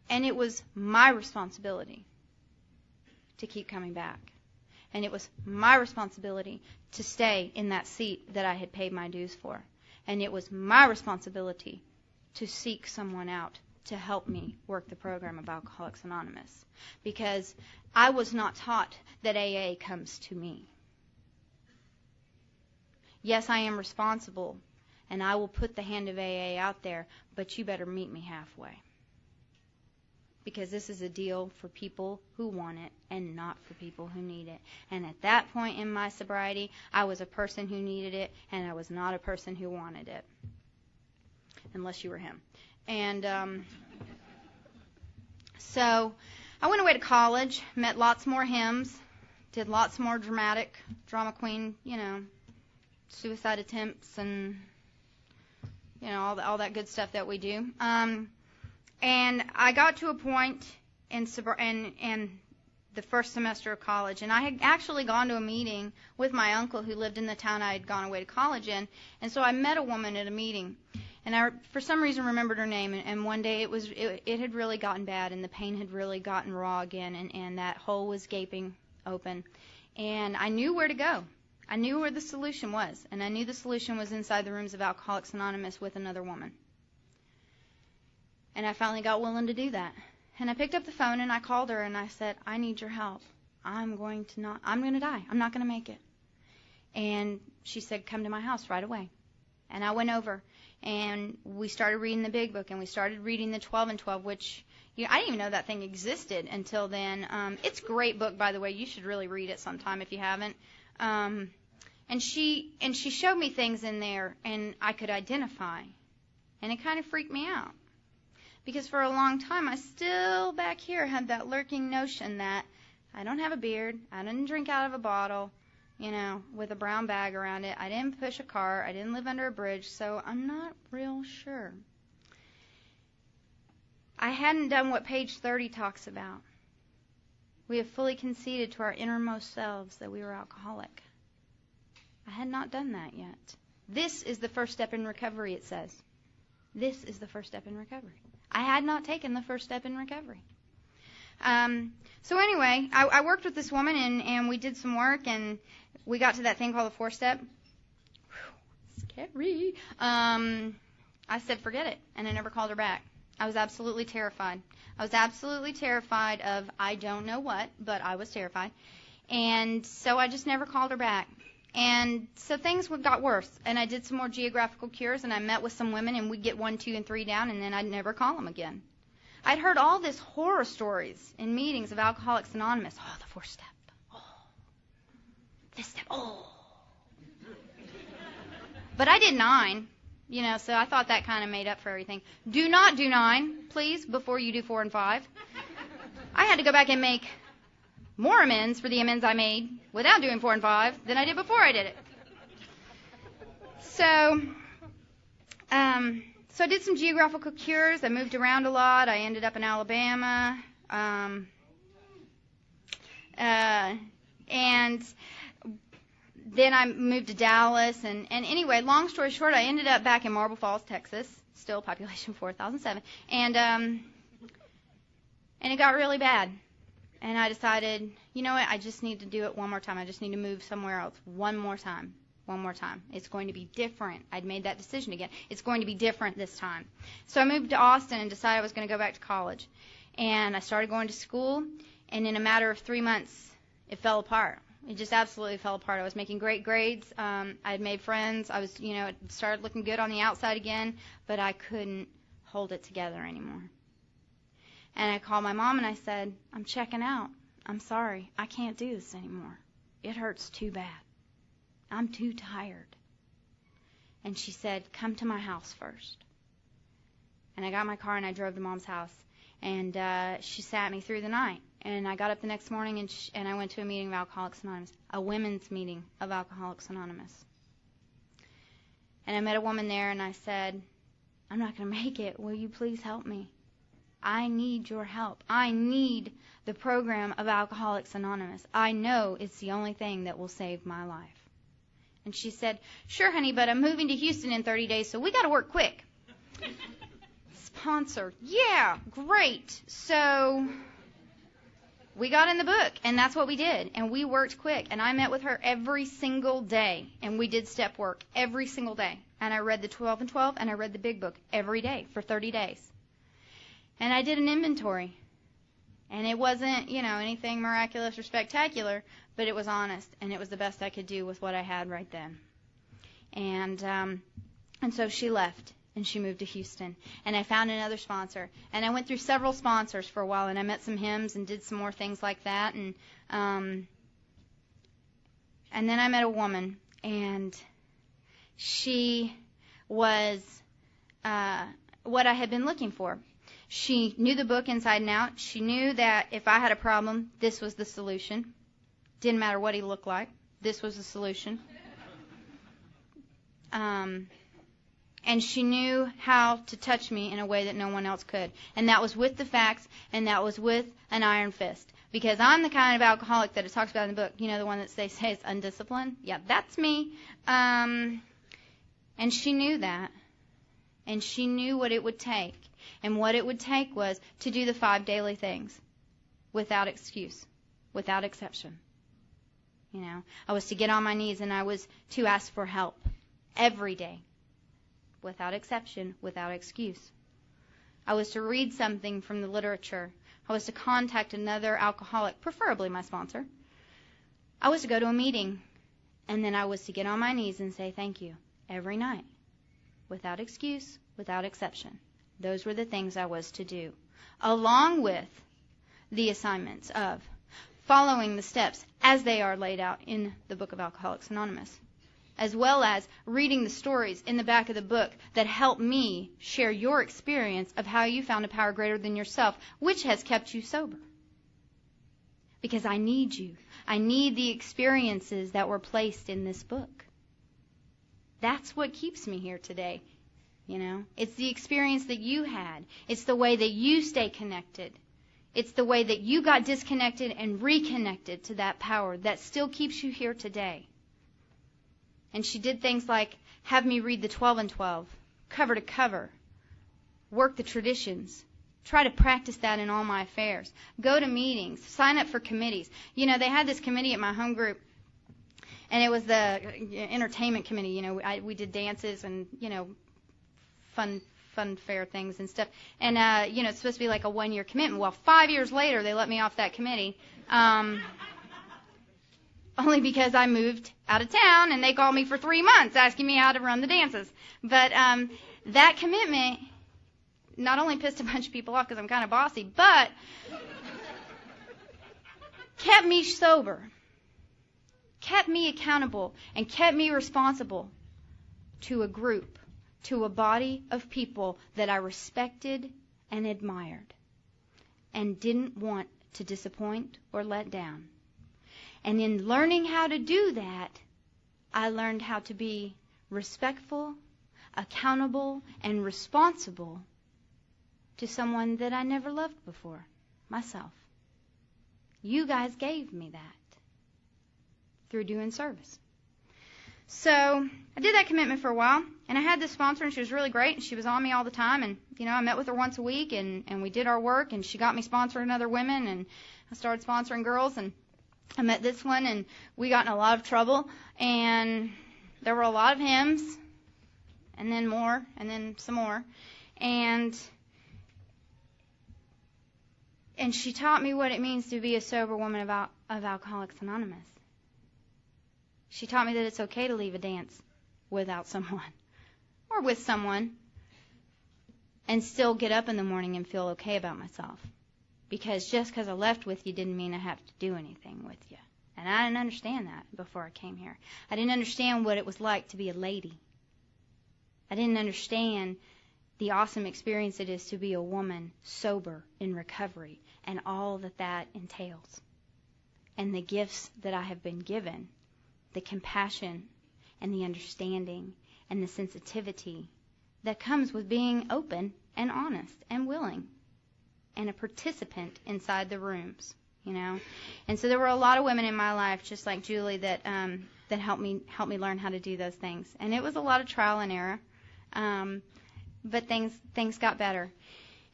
And it was my responsibility to keep coming back. And it was my responsibility to stay in that seat that I had paid my dues for. And it was my responsibility to seek someone out to help me work the program of Alcoholics Anonymous. Because I was not taught that AA comes to me. Yes, I am responsible, and I will put the hand of AA out there, but you better meet me halfway. Because this is a deal for people who want it and not for people who need it. And at that point in my sobriety, I was a person who needed it, and I was not a person who wanted it. Unless you were him. And so I went away to college, met lots more hymns, did lots more drama queen, suicide attempts and, all that good stuff that we do. And I got to a point in the first semester of college, and I had actually gone to a meeting with my uncle who lived in the town I had gone away to college in, and so I met a woman at a meeting, and I, for some reason, remembered her name, and one day it had really gotten bad, and the pain had really gotten raw again, and that hole was gaping open, and I knew where to go. I knew where the solution was, and I knew the solution was inside the rooms of Alcoholics Anonymous with another woman. And I finally got willing to do that. And I picked up the phone and I called her and I said, I need your help. I'm going to die. I'm not going to make it. And she said, come to my house right away. And I went over and we started reading the Big Book, and we started reading the 12 and 12, which I didn't even know that thing existed until then. It's a great book, by the way. You should really read it sometime if you haven't. And she showed me things in there, and I could identify, and it kind of freaked me out, because for a long time I still back here had that lurking notion that I don't have a beard, I didn't drink out of a bottle, with a brown bag around it, I didn't push a car, I didn't live under a bridge, so I'm not real sure. I hadn't done what page 30 talks about. We have fully conceded to our innermost selves that we were alcoholic. I had not done that yet. This is the first step in recovery, it says. This is the first step in recovery. I had not taken the first step in recovery. So anyway, I worked with this woman, and we did some work, and we got to that thing called the 4-step. Scary. I said, forget it, and I never called her back. I was absolutely terrified. I was absolutely terrified of I don't know what, but I was terrified. And so I just never called her back. And so things got worse, and I did some more geographical cures, and I met with some women, and we'd get 1, 2, and 3 down, and then I'd never call them again. I'd heard all this horror stories in meetings of Alcoholics Anonymous. Oh, the 4-step. Oh. this step. Oh. But I did 9, so I thought that kind of made up for everything. Do not do 9, please, before you do 4 and 5. I had to go back and make more amends for the amends I made without doing 4 and 5 than I did before I did it. So I did some geographical cures. I moved around a lot. I ended up in Alabama. And then I moved to Dallas. And anyway, long story short, I ended up back in Marble Falls, Texas, still population 4,007. And it got really bad. And I decided, you know what, I just need to do it one more time. I just need to move somewhere else one more time. It's going to be different. I'd made that decision again. It's going to be different this time. So I moved to Austin and decided I was going to go back to college. And I started going to school, and in a matter of 3 months, it fell apart. It just absolutely fell apart. I was making great grades. I had made friends. I was, it started looking good on the outside again, but I couldn't hold it together anymore. And I called my mom and I said, I'm checking out. I'm sorry. I can't do this anymore. It hurts too bad. I'm too tired. And she said, come to my house first. And I got my car and I drove to Mom's house. And she sat me through the night. And I got up the next morning and I went to a meeting of Alcoholics Anonymous, a women's meeting of Alcoholics Anonymous. And I met a woman there and I said, I'm not going to make it. Will you please help me? I need your help. I need the program of Alcoholics Anonymous. I know it's the only thing that will save my life. And she said, sure, honey, but I'm moving to Houston in 30 days, so we got to work quick. Sponsor. Yeah, great. So we got in the book, and that's what we did. And we worked quick. And I met with her every single day, and we did step work every single day. And I read the 12 and 12, and I read the big book every day for 30 days. And I did an inventory. And it wasn't, anything miraculous or spectacular, but it was honest, and it was the best I could do with what I had right then. And so she left, and she moved to Houston. And I found another sponsor. And I went through several sponsors for a while, and I met some hymns and did some more things like that. And then I met a woman, and she was what I had been looking for. She knew the book inside and out. She knew that if I had a problem, this was the solution. Didn't matter what he looked like. This was the solution. And she knew how to touch me in a way that no one else could. And that was with the facts, and that was with an iron fist. Because I'm the kind of alcoholic that it talks about in the book. The one that they say is undisciplined? Yeah, that's me. And she knew that. And she knew what it would take. And what it would take was to do the 5 daily things without excuse, without exception. I was to get on my knees and I was to ask for help every day, without exception, without excuse. I was to read something from the literature. I was to contact another alcoholic, preferably my sponsor. I was to go to a meeting, and then I was to get on my knees and say thank you every night, without excuse, without exception. Those were the things I was to do, along with the assignments of following the steps as they are laid out in the book of Alcoholics Anonymous, as well as reading the stories in the back of the book that help me share your experience of how you found a power greater than yourself, which has kept you sober. Because I need you. I need the experiences that were placed in this book. That's what keeps me here today. It's the experience that you had. It's the way that you stay connected. It's the way that you got disconnected and reconnected to that power that still keeps you here today. And she did things like have me read the 12 and 12, cover to cover, work the traditions, try to practice that in all my affairs, go to meetings, sign up for committees. They had this committee at my home group, and it was the entertainment committee. We did dances and, fun fair things and stuff. And, it's supposed to be like a 1-year commitment. Well, 5 years later, they let me off that committee. Only because I moved out of town, and they called me for 3 months asking me how to run the dances. But that commitment not only pissed a bunch of people off because I'm kind of bossy, but kept me sober. kept me accountable and kept me responsible to a group, to a body of people that I respected and admired and didn't want to disappoint or let down. And in learning how to do that, I learned how to be respectful, accountable, and responsible to someone that I never loved before, myself. You guys gave me that through doing service. So I did that commitment for a while, and I had this sponsor, and she was really great, and she was on me all the time, and, I met with her once a week, and we did our work, and she got me sponsoring other women, and I started sponsoring girls, and I met this one, and we got in a lot of trouble, and there were a lot of hymns, and then more, and then some more, and she taught me what it means to be a sober woman of Alcoholics Anonymous. She taught me that it's okay to leave a dance without someone or with someone and still get up in the morning and feel okay about myself. Because just because I left with you didn't mean I have to do anything with you. And I didn't understand that before I came here. I didn't understand what it was like to be a lady. I didn't understand the awesome experience it is to be a woman sober in recovery and all that entails. And the gifts that I have been given, the compassion and the understanding and the sensitivity that comes with being open and honest and willing and a participant inside the rooms, And so there were a lot of women in my life, just like Julie, that helped me learn how to do those things. And it was a lot of trial and error, but things got better.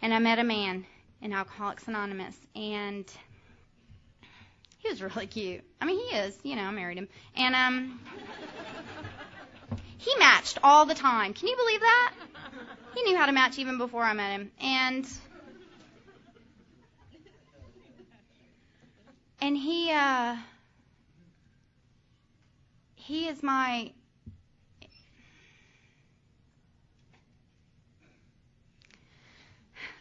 And I met a man in Alcoholics Anonymous, and he was really cute. I mean, he is, I married him. And he matched all the time. Can you believe that? He knew how to match even before I met him. And he is my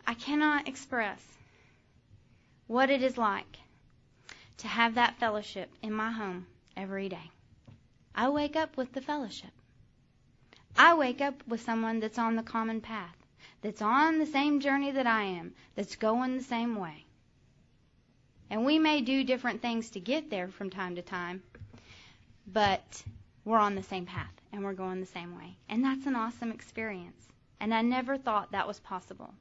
I cannot express what it is like to have that fellowship in my home every day. I wake up with the fellowship. I wake up with someone that's on the common path, that's on the same journey that I am, that's going the same way. And we may do different things to get there from time to time, but we're on the same path and we're going the same way. And that's an awesome experience. And I never thought that was possible,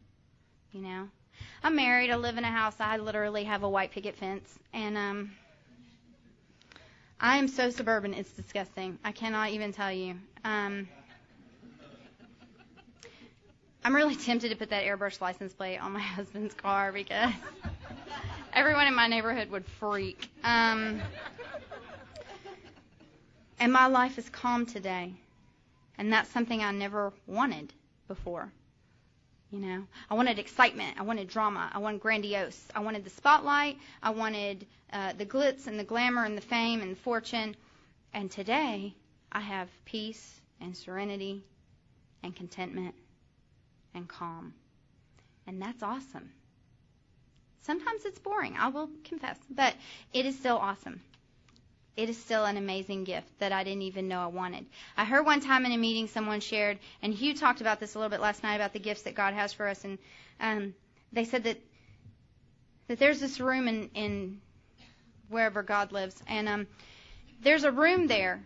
I'm married. I live in a house. I literally have a white picket fence. And I am so suburban, it's disgusting. I cannot even tell you. I'm really tempted to put that airbrush license plate on my husband's car because everyone in my neighborhood would freak. And my life is calm today. And that's something I never wanted before. I wanted excitement. I wanted drama. I wanted grandiose. I wanted the spotlight. I wanted the glitz and the glamour and the fame and the fortune. And today, I have peace and serenity and contentment and calm. And that's awesome. Sometimes it's boring, I will confess, but it is still awesome. It is still an amazing gift that I didn't even know I wanted. I heard one time in a meeting someone shared, and Hugh talked about this a little bit last night, about the gifts that God has for us, and they said that there's this room in wherever God lives, and there's a room there,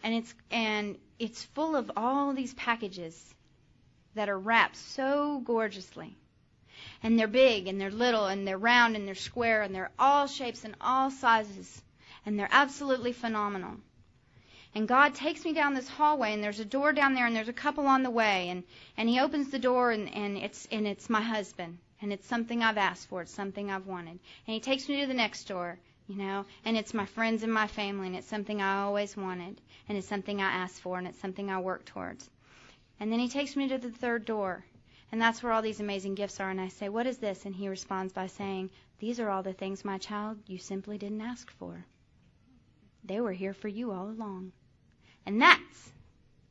and it's full of all these packages that are wrapped so gorgeously. And they're big, and they're little, and they're round, and they're square, and they're all shapes and all sizes. And they're absolutely phenomenal. And God takes me down this hallway, and there's a door down there, and there's a couple on the way. And He opens the door, and it's my husband. And it's something I've asked for. It's something I've wanted. And He takes me to the next door, and it's my friends and my family, and it's something I always wanted. And it's something I asked for, and it's something I work towards. And then He takes me to the third door. And that's where all these amazing gifts are. And I say, what is this? And He responds by saying, these are all the things, my child, you simply didn't ask for. They were here for you all along. And that's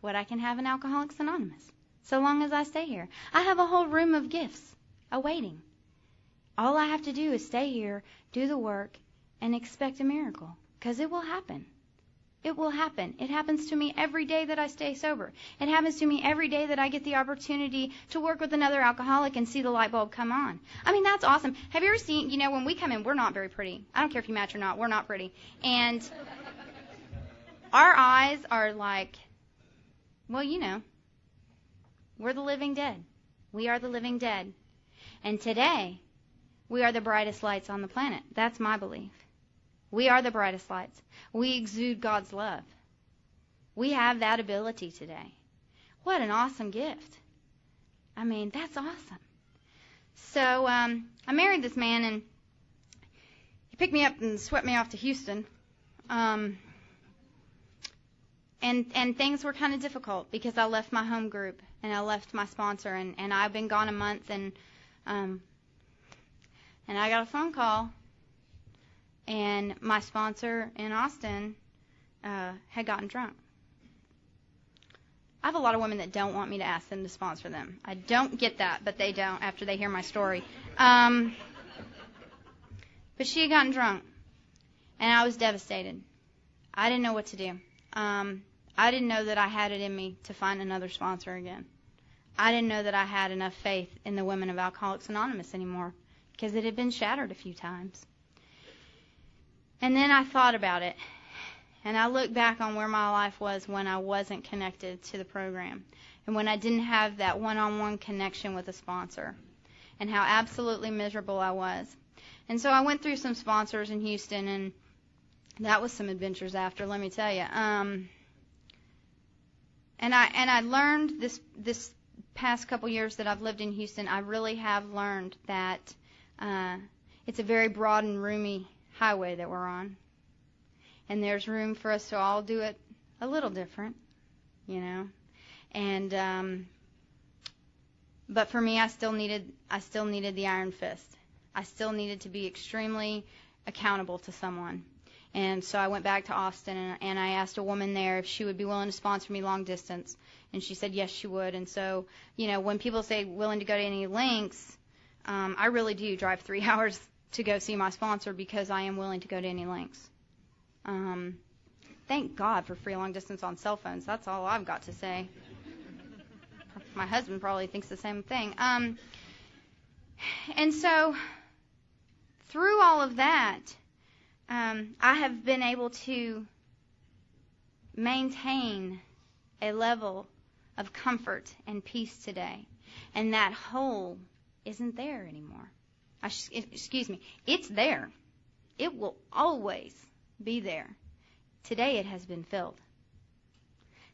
what I can have in Alcoholics Anonymous, so long as I stay here. I have a whole room of gifts awaiting. All I have to do is stay here, do the work, and expect a miracle, because it will happen. It will happen. It happens to me every day that I stay sober. It happens to me every day that I get the opportunity to work with another alcoholic and see the light bulb come on. I mean, that's awesome. Have you ever seen, when we come in, we're not very pretty. I don't care if you match or not. We're not pretty. And our eyes are like, well, we're the living dead. We are the living dead. And today, we are the brightest lights on the planet. That's my belief. We are the brightest lights. We exude God's love. We have that ability today. What an awesome gift. I mean, that's awesome. So I married this man, and he picked me up and swept me off to Houston. And things were kind of difficult because I left my home group and I left my sponsor, and I've been gone a month, and I got a phone call. And my sponsor in Austin had gotten drunk. I have a lot of women that don't want me to ask them to sponsor them. I don't get that, but they don't after they hear my story. But she had gotten drunk, and I was devastated. I didn't know what to do. I didn't know that I had it in me to find another sponsor again. I didn't know that I had enough faith in the women of Alcoholics Anonymous anymore because it had been shattered a few times. And then I thought about it, and I looked back on where my life was when I wasn't connected to the program, and when I didn't have that one-on-one connection with a sponsor, and how absolutely miserable I was. And so I went through some sponsors in Houston, and that was some adventures after, let me tell you. And I learned this past couple years that I've lived in Houston, I really have learned that it's a very broad and roomy highway that we're on, and there's room for us to all do it a little different, and but for me, I still needed the iron fist. I still needed to be extremely accountable to someone. And so I went back to Austin, and I asked a woman there if she would be willing to sponsor me long distance, and she said yes, she would. And so, when people say willing to go to any lengths, I really do drive 3 hours to go see my sponsor because I am willing to go to any lengths. Thank God for free long distance on cell phones. That's all I've got to say. My husband probably thinks the same thing. And so through all of that, I have been able to maintain a level of comfort and peace today. And that hole isn't there anymore. Excuse me, it's there. It will always be there. Today it has been filled.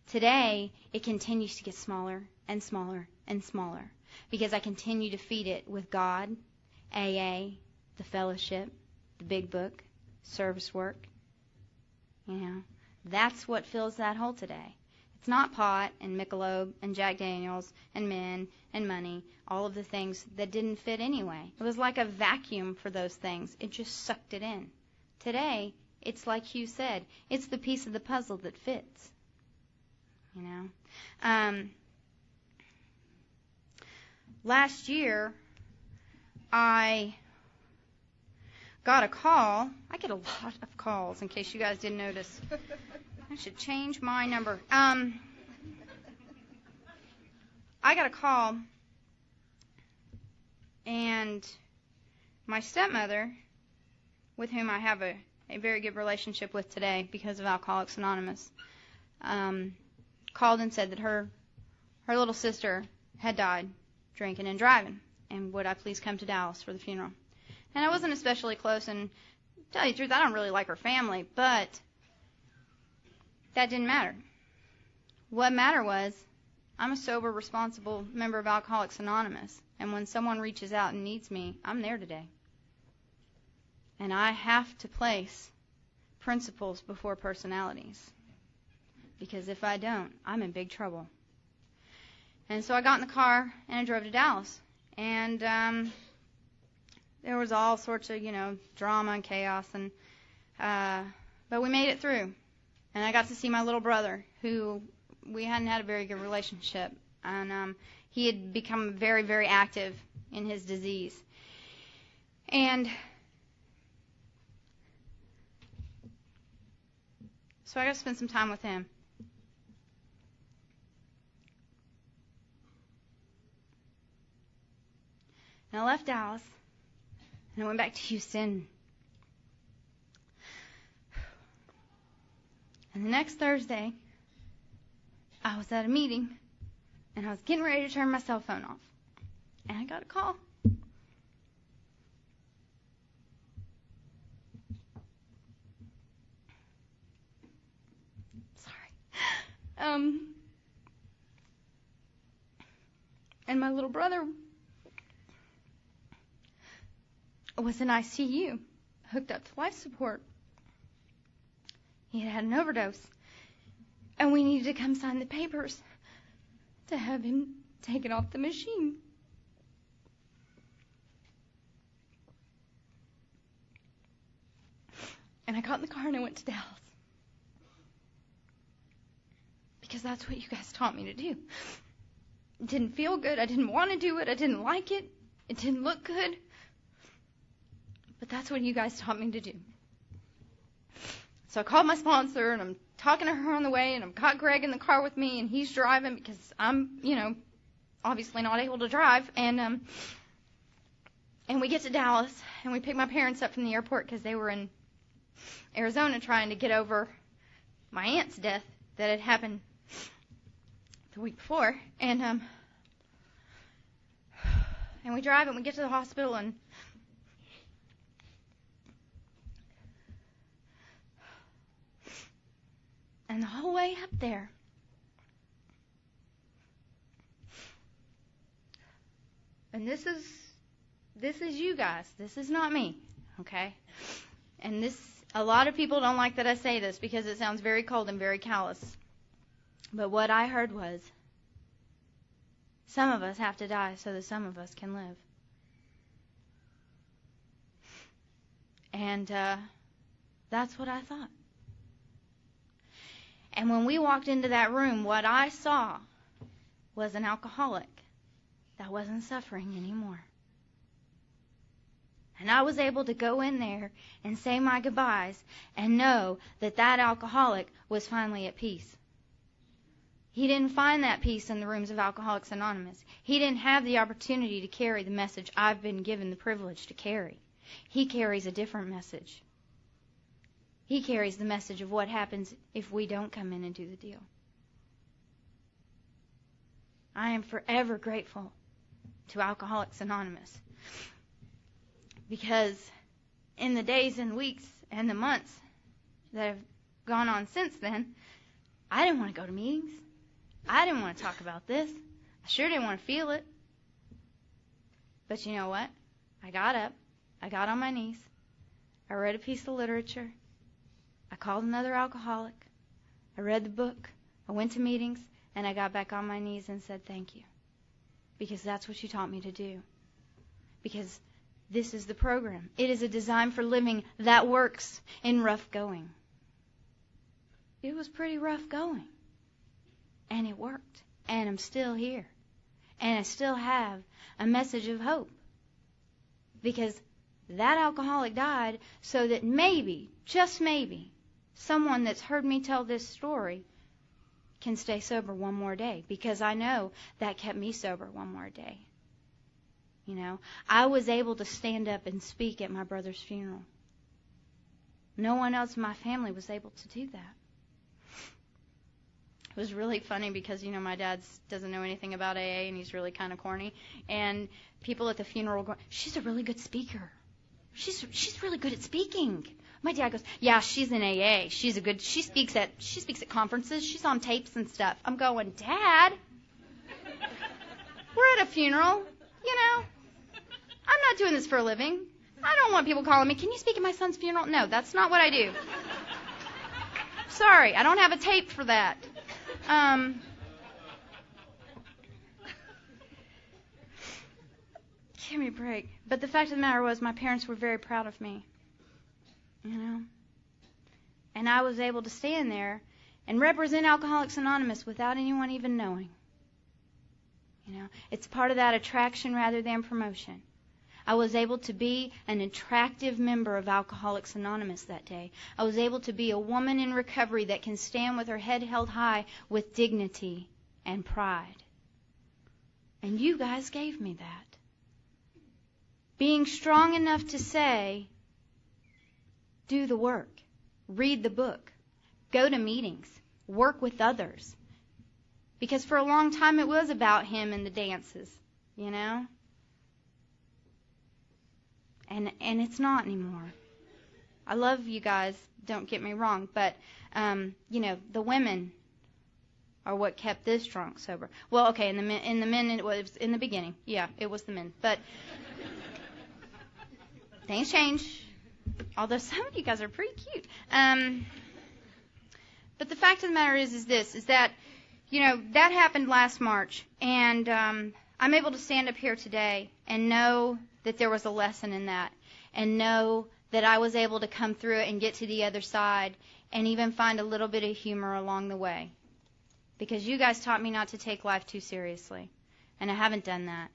Today it continues to get smaller and smaller and smaller because I continue to feed it with God, AA, the fellowship, the big book, service work. That's what fills that hole today. It's not pot and Michelob and Jack Daniels and men and money, all of the things that didn't fit anyway. It was like a vacuum for those things. It just sucked it in. Today, it's like Hugh said, it's the piece of the puzzle that fits. Last year, I got a call. I get a lot of calls, in case you guys didn't notice. I should change my number. I got a call, and my stepmother, with whom I have a very good relationship with today because of Alcoholics Anonymous, called and said that her little sister had died drinking and driving, and would I please come to Dallas for the funeral. And I wasn't especially close, and to tell you the truth, I don't really like her family, but that didn't matter. What mattered was I'm a sober, responsible member of Alcoholics Anonymous, and when someone reaches out and needs me, I'm there today. And I have to place principles before personalities, because if I don't, I'm in big trouble. And so I got in the car and I drove to Dallas, and there was all sorts of, drama and chaos, and but we made it through. And I got to see my little brother, who we hadn't had a very good relationship, and he had become very, very active in his disease. And So I got to spend some time with him. And I left Dallas, and I went back to Houston. And the next Thursday, I was at a meeting, and I was getting ready to turn my cell phone off. And I got a call. Sorry. And my little brother was in ICU, hooked up to life support. He had had an overdose, and we needed to come sign the papers to have him taken off the machine. And I got in the car and I went to Dallas. Because that's what you guys taught me to do. It didn't feel good. I didn't want to do it. I didn't like it. It didn't look good. But that's what you guys taught me to do. So I called my sponsor, and I'm talking to her on the way, and I've got Greg in the car with me, and he's driving because I'm, obviously not able to drive. And we get to Dallas, and we pick my parents up from the airport because they were in Arizona trying to get over my aunt's death that had happened the week before. And we drive, and we get to the hospital, and the whole way up there, and this is you guys. This is not me, okay? And a lot of people don't like that I say this because it sounds very cold and very callous. But what I heard was, some of us have to die so that some of us can live. And that's what I thought. And when we walked into that room, what I saw was an alcoholic that wasn't suffering anymore. And I was able to go in there and say my goodbyes and know that that alcoholic was finally at peace. He didn't find that peace in the rooms of Alcoholics Anonymous. He didn't have the opportunity to carry the message I've been given the privilege to carry. He carries a different message. He carries the message of what happens if we don't come in and do the deal. I am forever grateful to Alcoholics Anonymous, because in the days and weeks and the months that have gone on since then, I didn't want to go to meetings. I didn't want to talk about this. I sure didn't want to feel it. But you know what? I got up. I got on my knees. I read a piece of literature. I called another alcoholic. I read the book. I went to meetings, and I got back on my knees and said thank you. Because that's what you taught me to do. Because this is the program. It is a design for living that works in rough going. It was pretty rough going. And it worked. And I'm still here. And I still have a message of hope. Because that alcoholic died so that maybe, just maybe, someone that's heard me tell this story can stay sober one more day. Because I know that kept me sober one more day. I was able to stand up and speak at my brother's funeral. No one else in my family was able to do that. It was really funny because, my dad doesn't know anything about AA, and he's really kind of corny. And people at the funeral go, she's a really good speaker. She's really good at speaking. My dad goes, yeah, she's in AA. She speaks at conferences. She's on tapes and stuff. I'm going, Dad, we're at a funeral. I'm not doing this for a living. I don't want people calling me, can you speak at my son's funeral? No, that's not what I do. Sorry, I don't have a tape for that. Give me a break. But the fact of the matter was, my parents were very proud of me. And I was able to stand there and represent Alcoholics Anonymous without anyone even knowing. It's part of that attraction rather than promotion. I was able to be an attractive member of Alcoholics Anonymous that day. I was able to be a woman in recovery that can stand with her head held high with dignity and pride. And you guys gave me that. Being strong enough to say, do the work, read the book, go to meetings, work with others. Because for a long time it was about him and the dances, you know? And it's not anymore. I love you guys, don't get me wrong, but, the women are what kept this drunk sober. Well, okay, in the men, it was in the beginning. Yeah, it was the men. But things change. Although some of you guys are pretty cute. But the fact of the matter is that, that happened last March. And I'm able to stand up here today and know that there was a lesson in that. And know that I was able to come through it and get to the other side and even find a little bit of humor along the way. Because you guys taught me not to take life too seriously. And I haven't done that.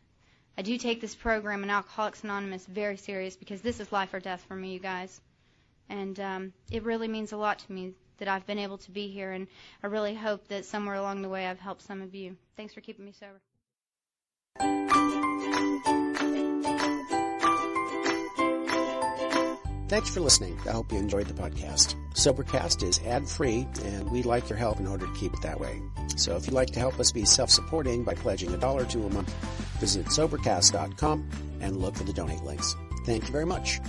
I do take this program in Alcoholics Anonymous very serious because this is life or death for me, you guys. And it really means a lot to me that I've been able to be here, and I really hope that somewhere along the way I've helped some of you. Thanks for keeping me sober. Thanks for listening. I hope you enjoyed the podcast. Sobercast is ad-free, and we'd like your help in order to keep it that way. So if you'd like to help us be self-supporting by pledging $1 or $2 a month, visit Sobercast.com and look for the donate links. Thank you very much.